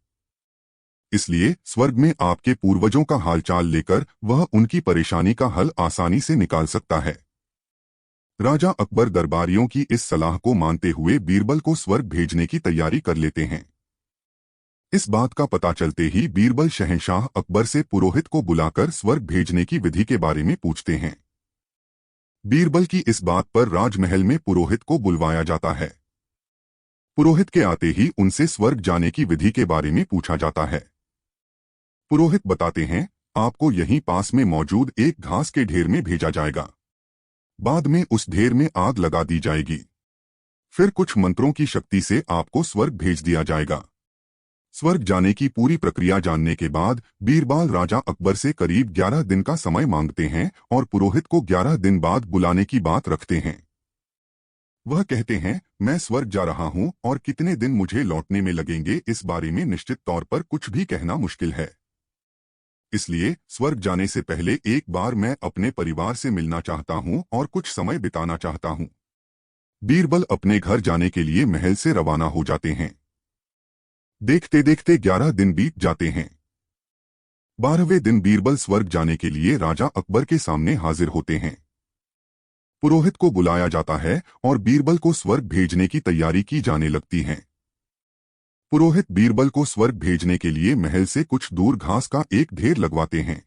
इसलिए स्वर्ग में आपके पूर्वजों का हालचाल लेकर वह उनकी परेशानी का हल आसानी से निकाल सकता है। राजा अकबर दरबारियों की इस सलाह को मानते हुए बीरबल को स्वर्ग भेजने की तैयारी कर लेते हैं। इस बात का पता चलते ही बीरबल शहंशाह अकबर से पुरोहित को बुलाकर स्वर्ग भेजने की विधि के बारे में पूछते हैं। बीरबल की इस बात पर राजमहल में पुरोहित को बुलवाया जाता है। पुरोहित के आते ही उनसे स्वर्ग जाने की विधि के बारे में पूछा जाता है। पुरोहित बताते हैं, आपको यहीं पास में मौजूद एक घास के ढेर में भेजा जाएगा। बाद में उस ढेर में आग लगा दी जाएगी। फिर कुछ मंत्रों की शक्ति से आपको स्वर्ग भेज दिया जाएगा। स्वर्ग जाने की पूरी प्रक्रिया जानने के बाद बीरबल राजा अकबर से करीब 11 दिन का समय मांगते हैं और पुरोहित को 11 दिन बाद बुलाने की बात रखते हैं। वह कहते हैं, मैं स्वर्ग जा रहा हूं और कितने दिन मुझे लौटने में लगेंगे इस बारे में निश्चित तौर पर कुछ भी कहना मुश्किल है। इसलिए स्वर्ग जाने से पहले एक बार मैं अपने परिवार से मिलना चाहता हूं और कुछ समय बिताना चाहता हूं। बीरबल अपने घर जाने के लिए महल से रवाना हो जाते हैं। देखते देखते 11 दिन बीत जाते हैं। 12वें दिन बीरबल स्वर्ग जाने के लिए राजा अकबर के सामने हाजिर होते हैं। पुरोहित को बुलाया जाता है और बीरबल को स्वर्ग भेजने की तैयारी की जाने लगती है। पुरोहित बीरबल को स्वर्ग भेजने के लिए महल से कुछ दूर घास का एक ढेर लगवाते हैं।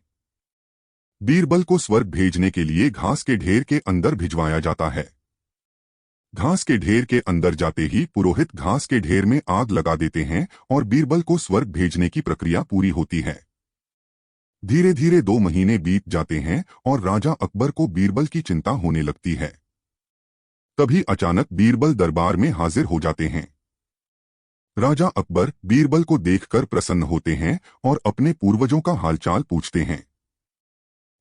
बीरबल को स्वर्ग भेजने के लिए घास के ढेर के अंदर भिजवाया जाता है। घास के ढेर के अंदर जाते ही पुरोहित घास के ढेर में आग लगा देते हैं और बीरबल को स्वर्ग भेजने की प्रक्रिया पूरी होती है। धीरे धीरे 2 महीने बीत जाते हैं और राजा अकबर को बीरबल की चिंता होने लगती है। तभी अचानक बीरबल दरबार में हाजिर हो जाते हैं। राजा अकबर बीरबल को देखकर प्रसन्न होते हैं और अपने पूर्वजों का हालचाल पूछते हैं।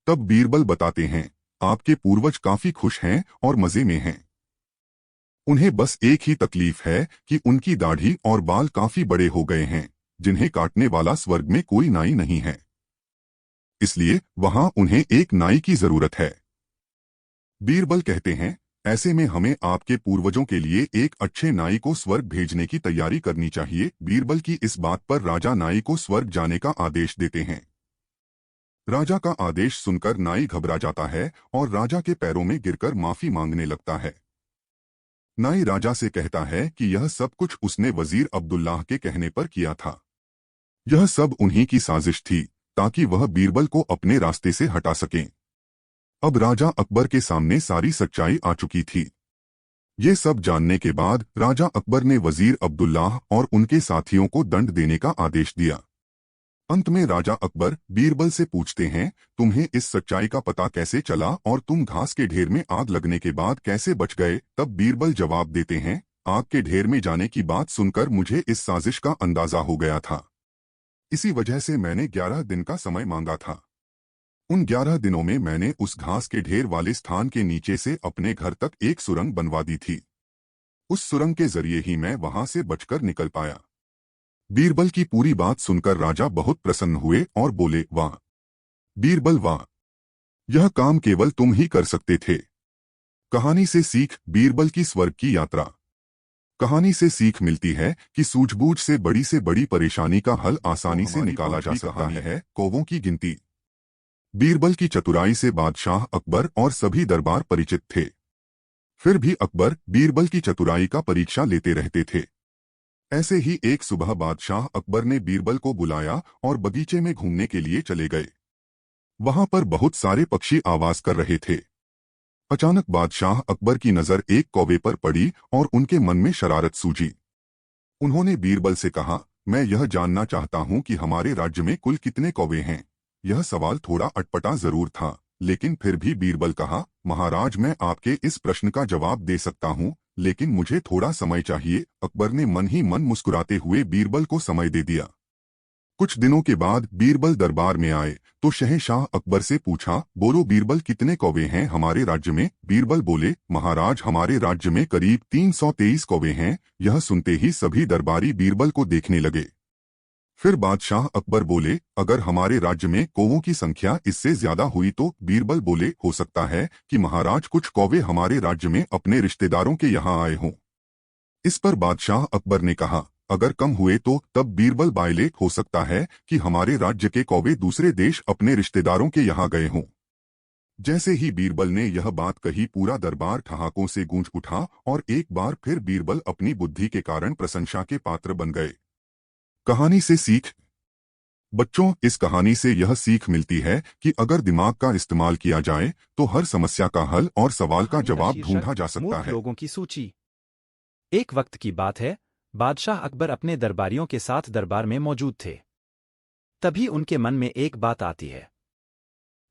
तब बीरबल बताते हैं, आपके पूर्वज काफी खुश हैं और मजे में हैं। उन्हें बस एक ही तकलीफ है कि उनकी दाढ़ी और बाल काफी बड़े हो गए हैं, जिन्हें काटने वाला स्वर्ग में कोई नाई नहीं है। इसलिए वहां उन्हें एक नाई की जरूरत है। बीरबल कहते हैं, ऐसे में हमें आपके पूर्वजों के लिए एक अच्छे नाई को स्वर्ग भेजने की तैयारी करनी चाहिए। बीरबल की इस बात पर राजा नाई को स्वर्ग जाने का आदेश देते हैं। राजा का आदेश सुनकर नाई घबरा जाता है और राजा के पैरों में गिरकर माफी मांगने लगता है। नाई राजा से कहता है कि यह सब कुछ उसने वजीर अब्दुल्लाह के कहने पर किया था। यह सब उन्हीं की साजिश थी ताकि वह बीरबल को अपने रास्ते से हटा सकें। अब राजा अकबर के सामने सारी सच्चाई आ चुकी थी। ये सब जानने के बाद राजा अकबर ने वजीर अब्दुल्लाह और उनके साथियों को दंड देने का आदेश दिया। अंत में राजा अकबर बीरबल से पूछते हैं, तुम्हें इस सच्चाई का पता कैसे चला और तुम घास के ढेर में आग लगने के बाद कैसे बच गए? तब बीरबल जवाब देते हैं, आग के ढेर में जाने की बात सुनकर मुझे इस साजिश का अंदाजा हो गया था। इसी वजह से मैंने 11 दिन का समय मांगा था। उन 11 दिनों में मैंने उस घास के ढेर वाले स्थान के नीचे से अपने घर तक एक सुरंग बनवा दी थी। उस सुरंग के जरिए ही मैं वहां से बचकर निकल पाया। बीरबल की पूरी बात सुनकर राजा बहुत प्रसन्न हुए और बोले, वाह बीरबल वाह, यह काम केवल तुम ही कर सकते थे। कहानी से सीख, बीरबल की स्वर्ग की यात्रा। कहानी से सीख मिलती है कि सूझबूझ से बड़ी परेशानी का हल आसानी से निकाला जा सकता है। कौवों की गिनती। बीरबल की चतुराई से बादशाह अकबर और सभी दरबार परिचित थे। फिर भी अकबर बीरबल की चतुराई का परीक्षा लेते रहते थे। ऐसे ही एक सुबह बादशाह अकबर ने बीरबल को बुलाया और बगीचे में घूमने के लिए चले गए। वहां पर बहुत सारे पक्षी आवाज कर रहे थे। अचानक बादशाह अकबर की नजर एक कौवे पर पड़ी और उनके मन में शरारत सूझी। उन्होंने बीरबल से कहा, मैं यह जानना चाहता हूँ कि हमारे राज्य में कुल कितने कौवे हैं। यह सवाल थोड़ा अटपटा जरूर था, लेकिन फिर भी बीरबल कहा, महाराज मैं आपके इस प्रश्न का जवाब दे सकता हूँ, लेकिन मुझे थोड़ा समय चाहिए। अकबर ने मन ही मन मुस्कुराते हुए बीरबल को समय दे दिया। कुछ दिनों के बाद बीरबल दरबार में आए तो शहंशाह अकबर से पूछा, बोलो बीरबल कितने कौवे हैं हमारे राज्य में। बीरबल बोले, महाराज हमारे राज्य में करीब 323 कौवे हैं। यह सुनते ही सभी दरबारी बीरबल को देखने लगे। फिर बादशाह अकबर बोले, अगर हमारे राज्य में कौवों की संख्या इससे ज्यादा हुई तो। बीरबल बोले, हो सकता है कि महाराज कुछ कौवे हमारे राज्य में अपने रिश्तेदारों के यहाँ आए हों। इस पर बादशाह अकबर ने कहा, अगर कम हुए तो तब बीरबल बायले, हो सकता है कि हमारे राज्य के कौवे दूसरे देश अपने रिश्तेदारों के यहाँ गए हों। जैसे ही बीरबल ने यह बात कही पूरा दरबार ठहाकों से गूंज उठा और एक बार फिर बीरबल अपनी बुद्धि के कारण प्रशंसा के पात्र बन गए। कहानी से सीख। बच्चों, इस कहानी से यह सीख मिलती है कि अगर दिमाग का इस्तेमाल किया जाए तो हर समस्या का हल और सवाल का कहानी का जवाब शीर्षक, ढूंढा जा सकता मूर्ख है। लोगों की सूची। एक वक्त की बात है, बादशाह अकबर अपने दरबारियों के साथ दरबार में मौजूद थे। तभी उनके मन में एक बात आती है।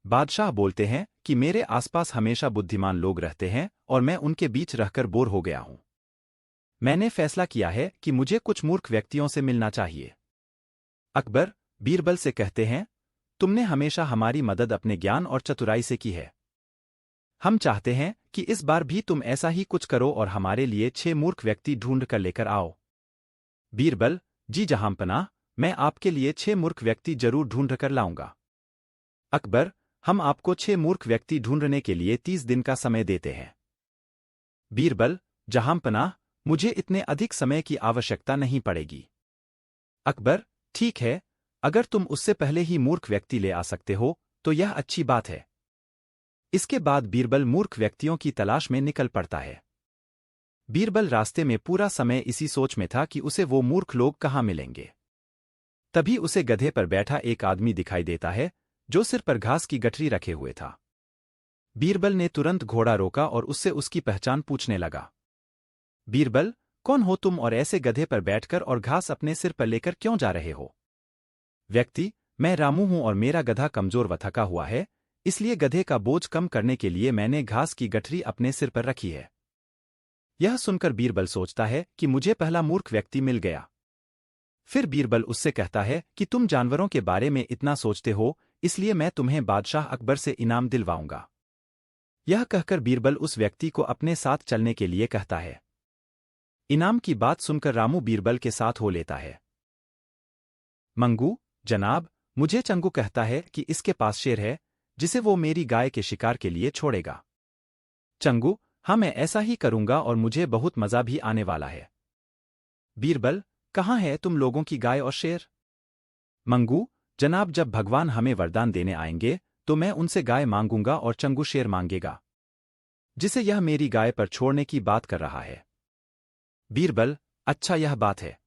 बादशाह बोलते हैं कि मेरे आसपास हमेशा बुद्धिमान लोग रहते हैं और मैं उनके बीच रहकर बोर हो गया हूं। मैंने फैसला किया है कि मुझे कुछ मूर्ख व्यक्तियों से मिलना चाहिए। अकबर बीरबल से कहते हैं, तुमने हमेशा हमारी मदद अपने ज्ञान और चतुराई से की है। हम चाहते हैं कि इस बार भी तुम ऐसा ही कुछ करो और हमारे लिए 6 मूर्ख व्यक्ति ढूंढ कर लेकर आओ। बीरबल, जी जहांपनाह, मैं आपके लिए 6 मूर्ख व्यक्ति जरूर ढूंढ कर लाऊंगा। अकबर, हम आपको 6 मूर्ख व्यक्ति ढूंढने के लिए 30 दिन का समय देते हैं। बीरबल, जहांपनाह, मुझे इतने अधिक समय की आवश्यकता नहीं पड़ेगी। अकबर, ठीक है, अगर तुम उससे पहले ही मूर्ख व्यक्ति ले आ सकते हो तो यह अच्छी बात है। इसके बाद बीरबल मूर्ख व्यक्तियों की तलाश में निकल पड़ता है। बीरबल रास्ते में पूरा समय इसी सोच में था कि उसे वो मूर्ख लोग कहाँ मिलेंगे। तभी उसे गधे पर बैठा एक आदमी दिखाई देता है जो सिर पर घास की गठरी रखे हुए था। बीरबल ने तुरंत घोड़ा रोका और उससे उसकी पहचान पूछने लगा। बीरबल, कौन हो तुम और ऐसे गधे पर बैठकर और घास अपने सिर पर लेकर क्यों जा रहे हो? व्यक्ति, मैं रामू हूं और मेरा गधा कमजोर व थका हुआ है, इसलिए गधे का बोझ कम करने के लिए मैंने घास की गठरी अपने सिर पर रखी है। यह सुनकर बीरबल सोचता है कि मुझे पहला मूर्ख व्यक्ति मिल गया। फिर बीरबल उससे कहता है कि तुम जानवरों के बारे में इतना सोचते हो, इसलिए मैं तुम्हें बादशाह अकबर से इनाम दिलवाऊंगा। यह कहकर बीरबल उस व्यक्ति को अपने साथ चलने के लिए कहता है। इनाम की बात सुनकर रामू बीरबल के साथ हो लेता है। मंगू, जनाब, मुझे चंगू कहता है कि इसके पास शेर है जिसे वो मेरी गाय के शिकार के लिए छोड़ेगा। चंगू, हाँ मैं ऐसा ही करूंगा और मुझे बहुत मजा भी आने वाला है। बीरबल, कहाँ है तुम लोगों की गाय और शेर? मंगू, जनाब जब भगवान हमें वरदान देने आएंगे तो मैं उनसे गाय मांगूंगा और चंगू शेर मांगेगा जिसे यह मेरी गाय पर छोड़ने की बात कर रहा है। बीरबल, अच्छा यह बात है।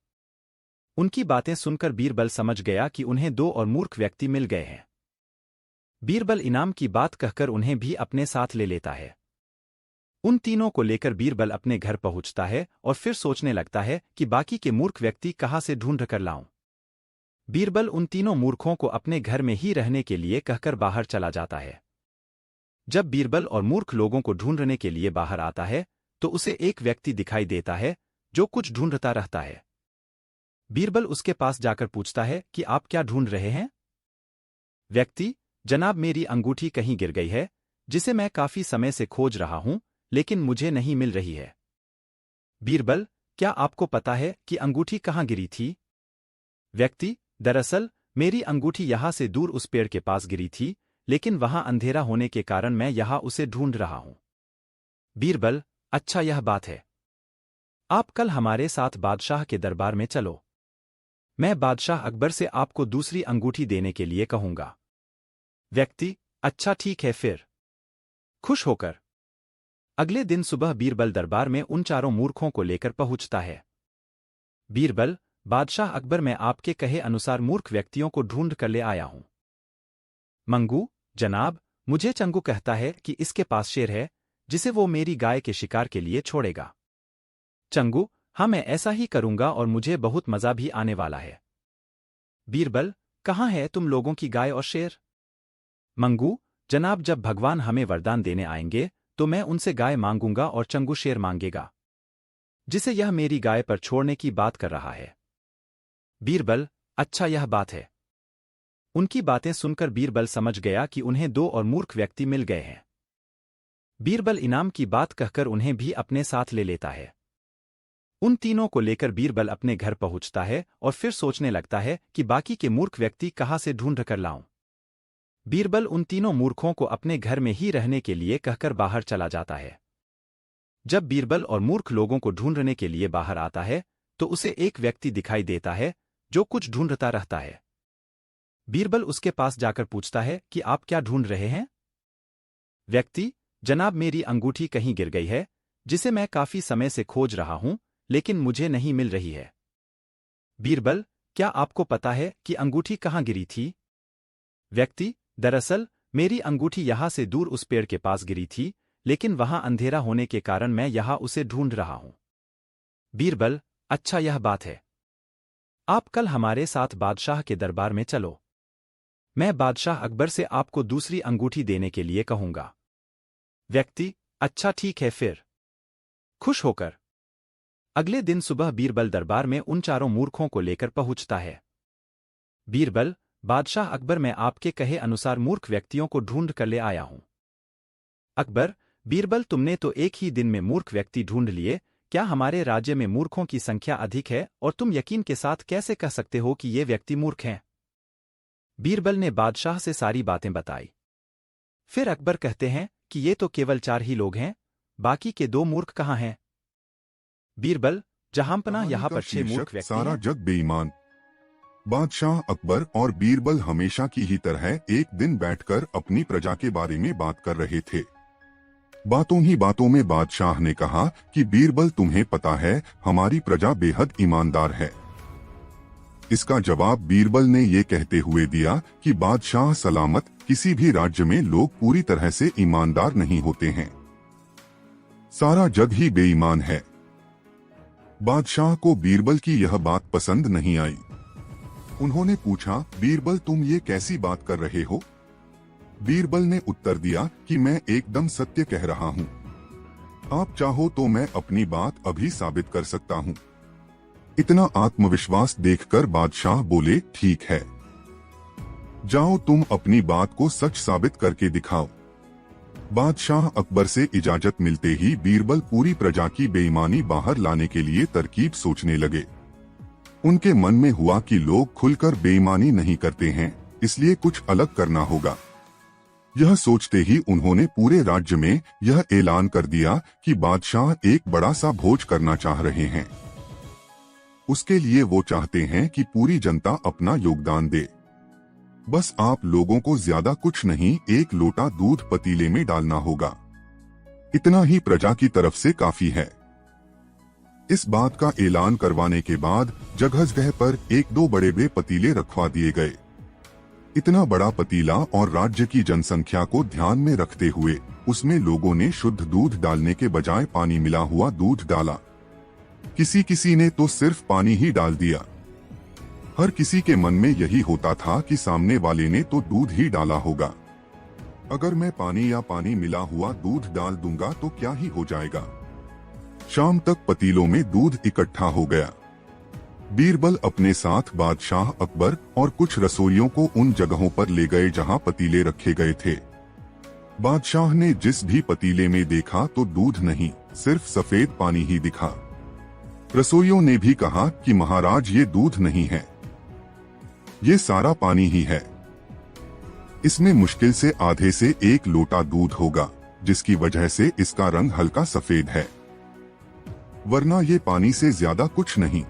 उनकी बातें सुनकर बीरबल समझ गया कि उन्हें 2 और मूर्ख व्यक्ति मिल गए हैं। बीरबल इनाम की बात कहकर उन्हें भी अपने साथ ले लेता है। उन तीनों को लेकर बीरबल अपने घर पहुंचता है और फिर सोचने लगता है कि बाकी के मूर्ख व्यक्ति कहाँ से ढूंढ कर लाऊं। बीरबल उन तीनों मूर्खों को अपने घर में ही रहने के लिए कहकर बाहर चला जाता है। जब बीरबल और मूर्ख लोगों को ढूंढने के लिए बाहर आता है तो उसे एक व्यक्ति दिखाई देता है जो कुछ ढूंढता रहता है। बीरबल उसके पास जाकर पूछता है कि आप क्या ढूंढ रहे हैं? व्यक्ति, जनाब मेरी अंगूठी कहीं गिर गई है जिसे मैं काफी समय से खोज रहा हूं लेकिन मुझे नहीं मिल रही है। बीरबल, क्या आपको पता है कि अंगूठी कहाँ गिरी थी? व्यक्ति, दरअसल मेरी अंगूठी यहां से दूर उस पेड़ के पास गिरी थी, लेकिन वहां अंधेरा होने के कारण मैं यहां उसे ढूंढ रहा हूं। बीरबल, अच्छा यह बात है। आप कल हमारे साथ बादशाह के दरबार में चलो। मैं बादशाह अकबर से आपको दूसरी अंगूठी देने के लिए कहूंगा। व्यक्ति, अच्छा ठीक है फिर। खुश होकर अगले दिन सुबह बीरबल दरबार में उन चारों मूर्खों को लेकर पहुंचता है। बीरबल, बादशाह अकबर मैं आपके कहे अनुसार मूर्ख व्यक्तियों को ढूंढ कर ले आया हूं। मंगू, जनाब, मुझे चंगू कहता है कि इसके पास शेर है जिसे वो मेरी गाय के शिकार के लिए छोड़ेगा। चंगू, हाँ, मैं ऐसा ही करूंगा और मुझे बहुत मजा भी आने वाला है। बीरबल, कहाँ है तुम लोगों की गाय और शेर? मंगू, जनाब, जब भगवान हमें वरदान देने आएंगे तो मैं उनसे गाय मांगूंगा और चंगू शेर मांगेगा, जिसे यह मेरी गाय पर छोड़ने की बात कर रहा है। बीरबल, अच्छा, यह बात है। उनकी बातें सुनकर बीरबल समझ गया कि उन्हें दो और मूर्ख व्यक्ति मिल गए हैं। बीरबल इनाम की बात कहकर उन्हें भी अपने साथ ले लेता है। उन तीनों को लेकर बीरबल अपने घर पहुंचता है और फिर सोचने लगता है कि बाकी के मूर्ख व्यक्ति कहाँ से ढूंढ कर लाऊं। बीरबल उन तीनों मूर्खों को अपने घर में ही रहने के लिए कहकर बाहर चला जाता है। जब बीरबल और मूर्ख लोगों को ढूंढने के लिए बाहर आता है तो उसे एक व्यक्ति दिखाई देता है जो कुछ ढूंढता रहता है। बीरबल उसके पास जाकर पूछता है कि आप क्या ढूंढ रहे हैं? व्यक्ति, जनाब, मेरी अंगूठी कहीं गिर गई है, जिसे मैं काफी समय से खोज रहा हूं, लेकिन मुझे नहीं मिल रही है। बीरबल, क्या आपको पता है कि अंगूठी कहाँ गिरी थी? व्यक्ति, दरअसल मेरी अंगूठी यहां से दूर उस पेड़ के पास गिरी थी, लेकिन वहां अंधेरा होने के कारण मैं यहां उसे ढूंढ रहा हूं। बीरबल, अच्छा, यह बात है। आप कल हमारे साथ बादशाह के दरबार में चलो। मैं बादशाह अकबर से आपको दूसरी अंगूठी देने के लिए कहूंगा। व्यक्ति, अच्छा, ठीक है फिर। खुश होकर अगले दिन सुबह बीरबल दरबार में उन चारों मूर्खों को लेकर पहुंचता है। बीरबल, बादशाह अकबर, मैं आपके कहे अनुसार मूर्ख व्यक्तियों को ढूंढ कर ले आया हूं। अकबर, बीरबल, तुमने तो एक ही दिन में मूर्ख व्यक्ति ढूंढ लिए, क्या हमारे राज्य में मूर्खों की संख्या अधिक है और तुम यकीन के साथ कैसे कह सकते हो कि ये व्यक्ति मूर्ख हैं? बीरबल ने बादशाह से सारी बातें बताई। फिर अकबर कहते हैं कि ये तो केवल 4 ही लोग हैं, बाकी के 2 मूर्ख कहाँ हैं? बीरबल, जहांपनाह, यहाँ पर 6 मूर्ख व्यक्ति सारा हैं। जग बेईमान। बादशाह अकबर और बीरबल हमेशा की ही तरह एक दिन बैठकर अपनी प्रजा के बारे में बात कर रहे थे। बातों ही बातों में बादशाह ने कहा कि बीरबल, तुम्हें पता है हमारी प्रजा बेहद ईमानदार है। इसका जवाब बीरबल ने ये कहते हुए दिया कि बादशाह सलामत, किसी भी राज्य में लोग पूरी तरह से ईमानदार नहीं होते हैं। सारा जग ही बेईमान है। बादशाह को बीरबल की यह बात पसंद नहीं आई। उन्होंने पूछा, बीरबल, तुम ये कैसी बात कर रहे हो? बीरबल ने उत्तर दिया कि मैं एकदम सत्य कह रहा हूँ। आप चाहो तो मैं अपनी बात अभी साबित कर सकता हूँ। इतना आत्मविश्वास देखकर बादशाह बोले, ठीक है, जाओ तुम अपनी बात को सच साबित करके दिखाओ। बादशाह अकबर से इजाजत मिलते ही बीरबल पूरी प्रजा की बेईमानी बाहर लाने के लिए तरकीब सोचने लगे। उनके मन में हुआ कि लोग खुलकर बेईमानी नहीं करते हैं, इसलिए कुछ अलग करना होगा। यह सोचते ही उन्होंने पूरे राज्य में यह ऐलान कर दिया कि बादशाह एक बड़ा सा भोज करना चाह रहे हैं। उसके लिए वो चाहते हैं कि पूरी जनता अपना योगदान दे। बस आप लोगों को ज्यादा कुछ नहीं, 1 लोटा दूध पतीले में डालना होगा। इतना ही प्रजा की तरफ से काफी है। इस बात का ऐलान करवाने के बाद जगह पर 1-2 बड़े पतीले रखवा दिए गए। इतना बड़ा पतीला और राज्य की जनसंख्या को ध्यान में रखते हुए उसमें लोगों ने शुद्ध दूध डालने के बजाय पानी मिला हुआ दूध डाला। किसी ने तो सिर्फ पानी ही डाल दिया। हर किसी के मन में यही होता था कि सामने वाले ने तो दूध ही डाला होगा। अगर मैं पानी या पानी मिला हुआ दूध डाल दूंगा तो क्या ही हो जाएगा। शाम तक पतीलों में दूध इकट्ठा हो गया। बीरबल अपने साथ बादशाह अकबर और कुछ रसोइयों को उन जगहों पर ले गए जहां पतीले रखे गए थे। बादशाह ने जिस भी पतीले में देखा तो दूध नहीं, सिर्फ सफेद पानी ही दिखा। रसोइयों ने भी कहा कि महाराज, ये दूध नहीं है, ये सारा पानी ही है। इसमें मुश्किल से आधे से 1 लोटा दूध होगा, जिसकी वजह से इसका रंग हल्का सफेद है, वरना ये पानी से ज्यादा कुछ नहीं।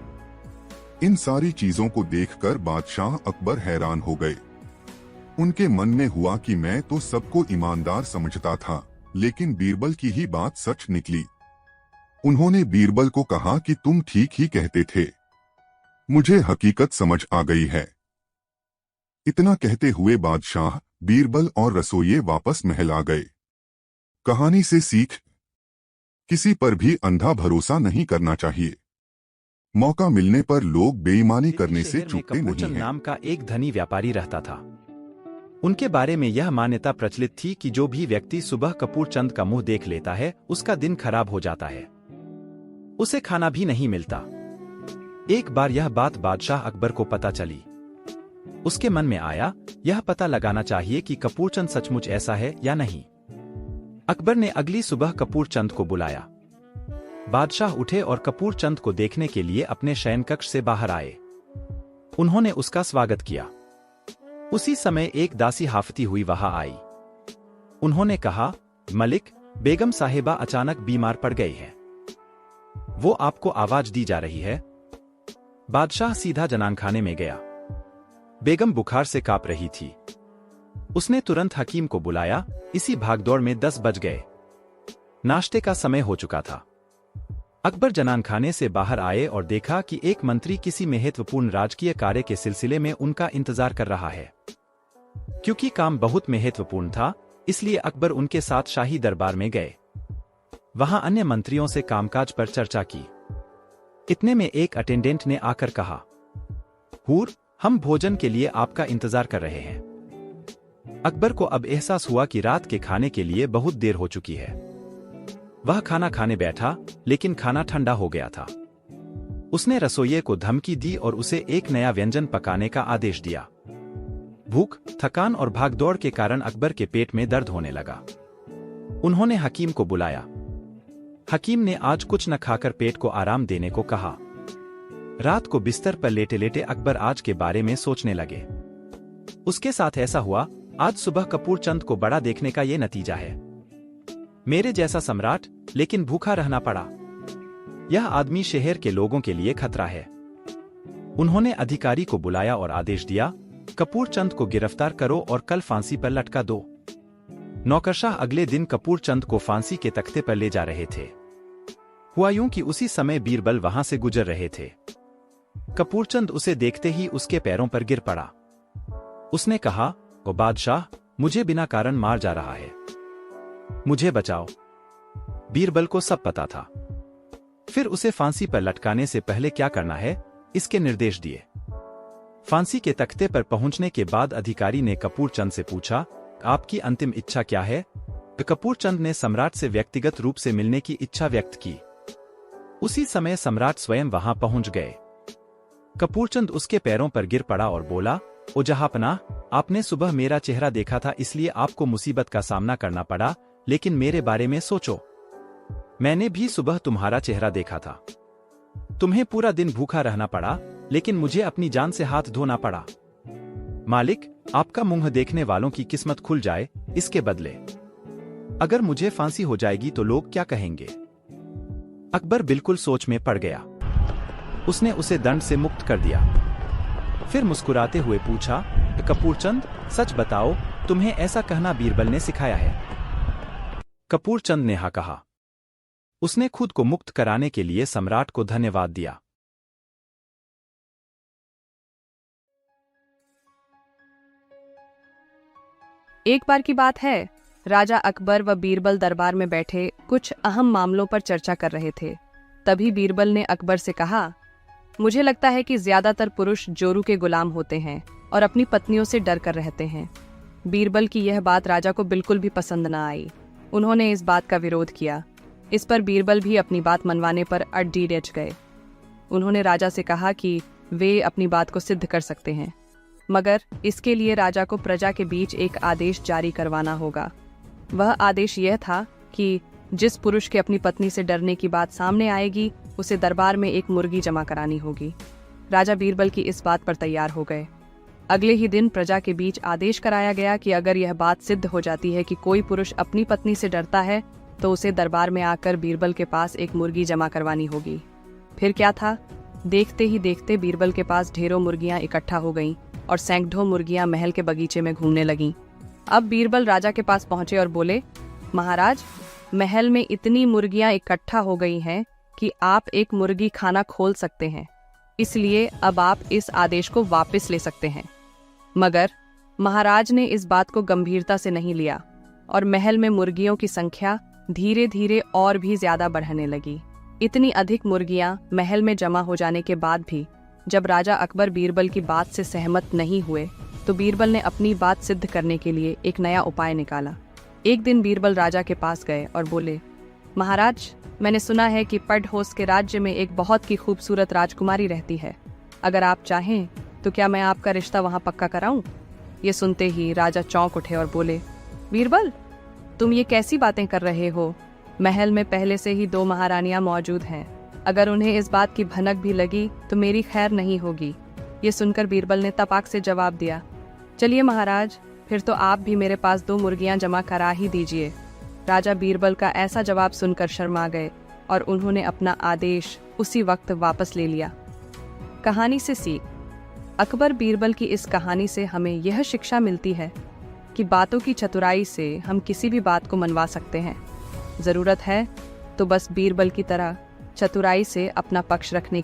इन सारी चीजों को देखकर बादशाह अकबर हैरान हो गए। उनके मन में हुआ कि मैं तो सबको ईमानदार समझता था, लेकिन बीरबल की ही बात सच निकली। उन्होंने बीरबल को कहा कि तुम ठीक ही कहते थे, मुझे हकीकत समझ आ गई है। इतना कहते हुए बादशाह, बीरबल और रसोइये वापस महल आ गए। कहानी से सीख, किसी पर भी अंधा भरोसा नहीं करना चाहिए। मौका मिलने पर लोग बेईमानी इसी करने से शहर में चूकते नहीं कपूरचंद हैं। नाम का एक धनी व्यापारी रहता था। उनके बारे में यह मान्यता प्रचलित थी कि जो भी व्यक्ति सुबह कपूरचंद का मुंह देख लेता है उसका दिन खराब हो जाता है, उसे खाना भी नहीं मिलता। एक बार यह बात बादशाह अकबर को पता चली। उसके मन में आया, यह पता लगाना चाहिए कि कपूरचंद सचमुच ऐसा है या नहीं। अकबर ने अगली सुबह कपूरचंद को बुलाया। बादशाह उठे और कपूरचंद को देखने के लिए अपने शयनकक्ष से बाहर आए। उन्होंने उसका स्वागत किया। उसी समय एक दासी हाफती हुई वहां आई। उन्होंने कहा, मलिक, बेगम साहिबा अचानक बीमार पड़ गई है। वो आपको आवाज दी जा रही है। बादशाह सीधा जनानखाने में गया। बेगम बुखार से कांप रही थी। उसने तुरंत हकीम को बुलाया। इसी भागदौड़ में 10 बज गए। नाश्ते का समय हो चुका था। अकबर जनानखाने से बाहर आए और देखा कि एक मंत्री किसी महत्वपूर्ण राजकीय कार्य के सिलसिले में उनका इंतजार कर रहा है। क्योंकि काम बहुत महत्वपूर्ण था, इसलिए अकबर उनके साथ शाही दरबार में गए। वहां अन्य मंत्रियों से कामकाज पर चर्चा की। इतने में एक अटेंडेंट ने आकर कहा, हूर, हम भोजन के लिए आपका इंतजार कर रहे हैं। अकबर को अब एहसास हुआ कि रात के खाने के लिए बहुत देर हो चुकी है। वह खाना खाने बैठा, लेकिन खाना ठंडा हो गया था। उसने रसोइये को धमकी दी और उसे एक नया व्यंजन पकाने का आदेश दिया। भूख, थकान और भागदौड़ के कारण अकबर के पेट में दर्द होने लगा। उन्होंने हकीम को बुलाया। हकीम ने आज कुछ न खाकर पेट को आराम देने को कहा। रात को बिस्तर पर लेटे लेटे अकबर आज के बारे में सोचने लगे। उसके साथ ऐसा हुआ, आज सुबह कपूरचंद को बड़ा देखने का ये नतीजा है। मेरे जैसा सम्राट, लेकिन भूखा रहना पड़ा। यह आदमी शहर के लोगों के लिए खतरा है। उन्होंने अधिकारी को बुलाया और आदेश दिया, कपूरचंद को गिरफ्तार करो और कल फांसी पर लटका दो। नौकरशाह अगले दिन कपूरचंद को फांसी के तख्ते पर ले जा रहे थे। हुआ यूं कि उसी समय बीरबल वहां से गुजर रहे थे। कपूरचंद उसे देखते ही उसके पैरों पर गिर पड़ा। उसने कहा, ओ बादशाह, मुझे बिना कारण मार जा रहा है, मुझे बचाओ। बीरबल को सब पता था। फिर उसे फांसी पर लटकाने से पहले क्या करना है, इसके निर्देश दिए। फांसी के तख्ते पर पहुंचने के बाद अधिकारी ने कपूरचंद से पूछा, आपकी अंतिम इच्छा क्या है? कपूरचंद ने सम्राट से व्यक्तिगत रूप से मिलने की इच्छा व्यक्त की। उसी समय सम्राट स्वयं वहां पहुंच गए। कपूरचंद उसके पैरों पर गिर पड़ा और बोला, ओ जहांपनाह, आपने सुबह मेरा चेहरा देखा था, इसलिए आपको मुसीबत का सामना करना पड़ा, लेकिन मेरे बारे में सोचो। मैंने भी सुबह तुम्हारा चेहरा देखा था। तुम्हें पूरा दिन भूखा रहना पड़ा, लेकिन मुझे अपनी जान से हाथ धोना पड़ा। मालिक, आपका मुंह देखने वालों की किस्मत खुल जाए, इसके बदले अगर मुझे फांसी हो जाएगी तो लोग क्या कहेंगे? अकबर बिल्कुल सोच में पड़ गया। उसने उसे दंड से मुक्त कर दिया। फिर मुस्कुराते हुए पूछा, कपूरचंद, सच बताओ, तुम्हें ऐसा कहना बीरबल ने सिखाया है? कपूरचंद ने हाँ कहा। उसने खुद को मुक्त कराने के लिए सम्राट को धन्यवाद दिया। एक बार की बात है, राजा अकबर व बीरबल दरबार में बैठे कुछ अहम मामलों पर चर्चा कर रहे थे। तभी बीरबल ने अकबर से कहा, मुझे लगता है कि ज्यादातर पुरुष जोरू के गुलाम होते हैं और अपनी पत्नियों से डर कर रहते हैं। बीरबल की यह बात राजा को बिल्कुल भी पसंद न आई। उन्होंने इस बात का विरोध किया। इस पर बीरबल भी अपनी बात मनवाने पर अड्डी डट गए। उन्होंने राजा से कहा कि वे अपनी बात को सिद्ध कर सकते हैं, मगर इसके लिए राजा को प्रजा के बीच एक आदेश जारी करवाना होगा। वह आदेश यह था कि जिस पुरुष के अपनी पत्नी से डरने की बात सामने आएगी, उसे दरबार में एक मुर्गी जमा करानी होगी। राजा बीरबल की इस बात पर तैयार हो गए। अगले ही दिन प्रजा के बीच आदेश कराया गया कि अगर यह बात सिद्ध हो जाती है कि कोई पुरुष अपनी पत्नी से डरता है, तो उसे दरबार में आकर बीरबल के पास एक मुर्गी जमा करवानी होगी। फिर क्या था, देखते ही देखते बीरबल के पास ढेरों मुर्गियां इकट्ठा हो गईं और सैकड़ों मुर्गियां महल के बगीचे में घूमने लगीं। अब बीरबल राजा के पास पहुंचे और बोले, महाराज, महल में इतनी मुर्गियां इकट्ठा हो गई हैं कि आप एक मुर्गी खाना खोल सकते हैं, इसलिए अब आप इस आदेश को वापस ले सकते हैं। मगर महाराज ने इस बात को गंभीरता से नहीं लिया और महल में मुर्गियों की संख्या धीरे धीरे और भी ज्यादा बढ़ने लगी। इतनी अधिक मुर्गियां महल में जमा हो जाने के बाद भी जब राजा अकबर बीरबल की बात से सहमत नहीं हुए तो बीरबल ने अपनी बात सिद्ध करने के लिए एक नया उपाय निकाला। एक दिन बीरबल राजा के पास गए और बोले, महाराज, मैंने सुना है कि पढ़होस के राज्य में एक बहुत ही खूबसूरत राजकुमारी रहती है। अगर आप चाहें तो क्या मैं आपका रिश्ता वहां पक्का कराऊं? ये सुनते ही राजा चौंक उठे और बोले, बीरबल, तुम ये कैसी बातें कर रहे हो? महल में पहले से ही 2 महारानियां मौजूद हैं। अगर उन्हें इस बात की भनक भी लगी तो मेरी खैर नहीं होगी। ये सुनकर बीरबल ने तपाक से जवाब दिया, चलिए महाराज, फिर तो आप भी मेरे पास 2 मुर्गियां जमा करा ही दीजिए। राजा बीरबल का ऐसा जवाब सुनकर शर्मा गए और उन्होंने अपना आदेश उसी वक्त वापस ले लिया। कहानी से सीख। अकबर बीरबल की इस कहानी से हमें यह शिक्षा मिलती है कि बातों की चतुराई से हम किसी भी बात को मनवा सकते हैं। ज़रूरत है तो बस बीरबल की तरह चतुराई से अपना पक्ष रखने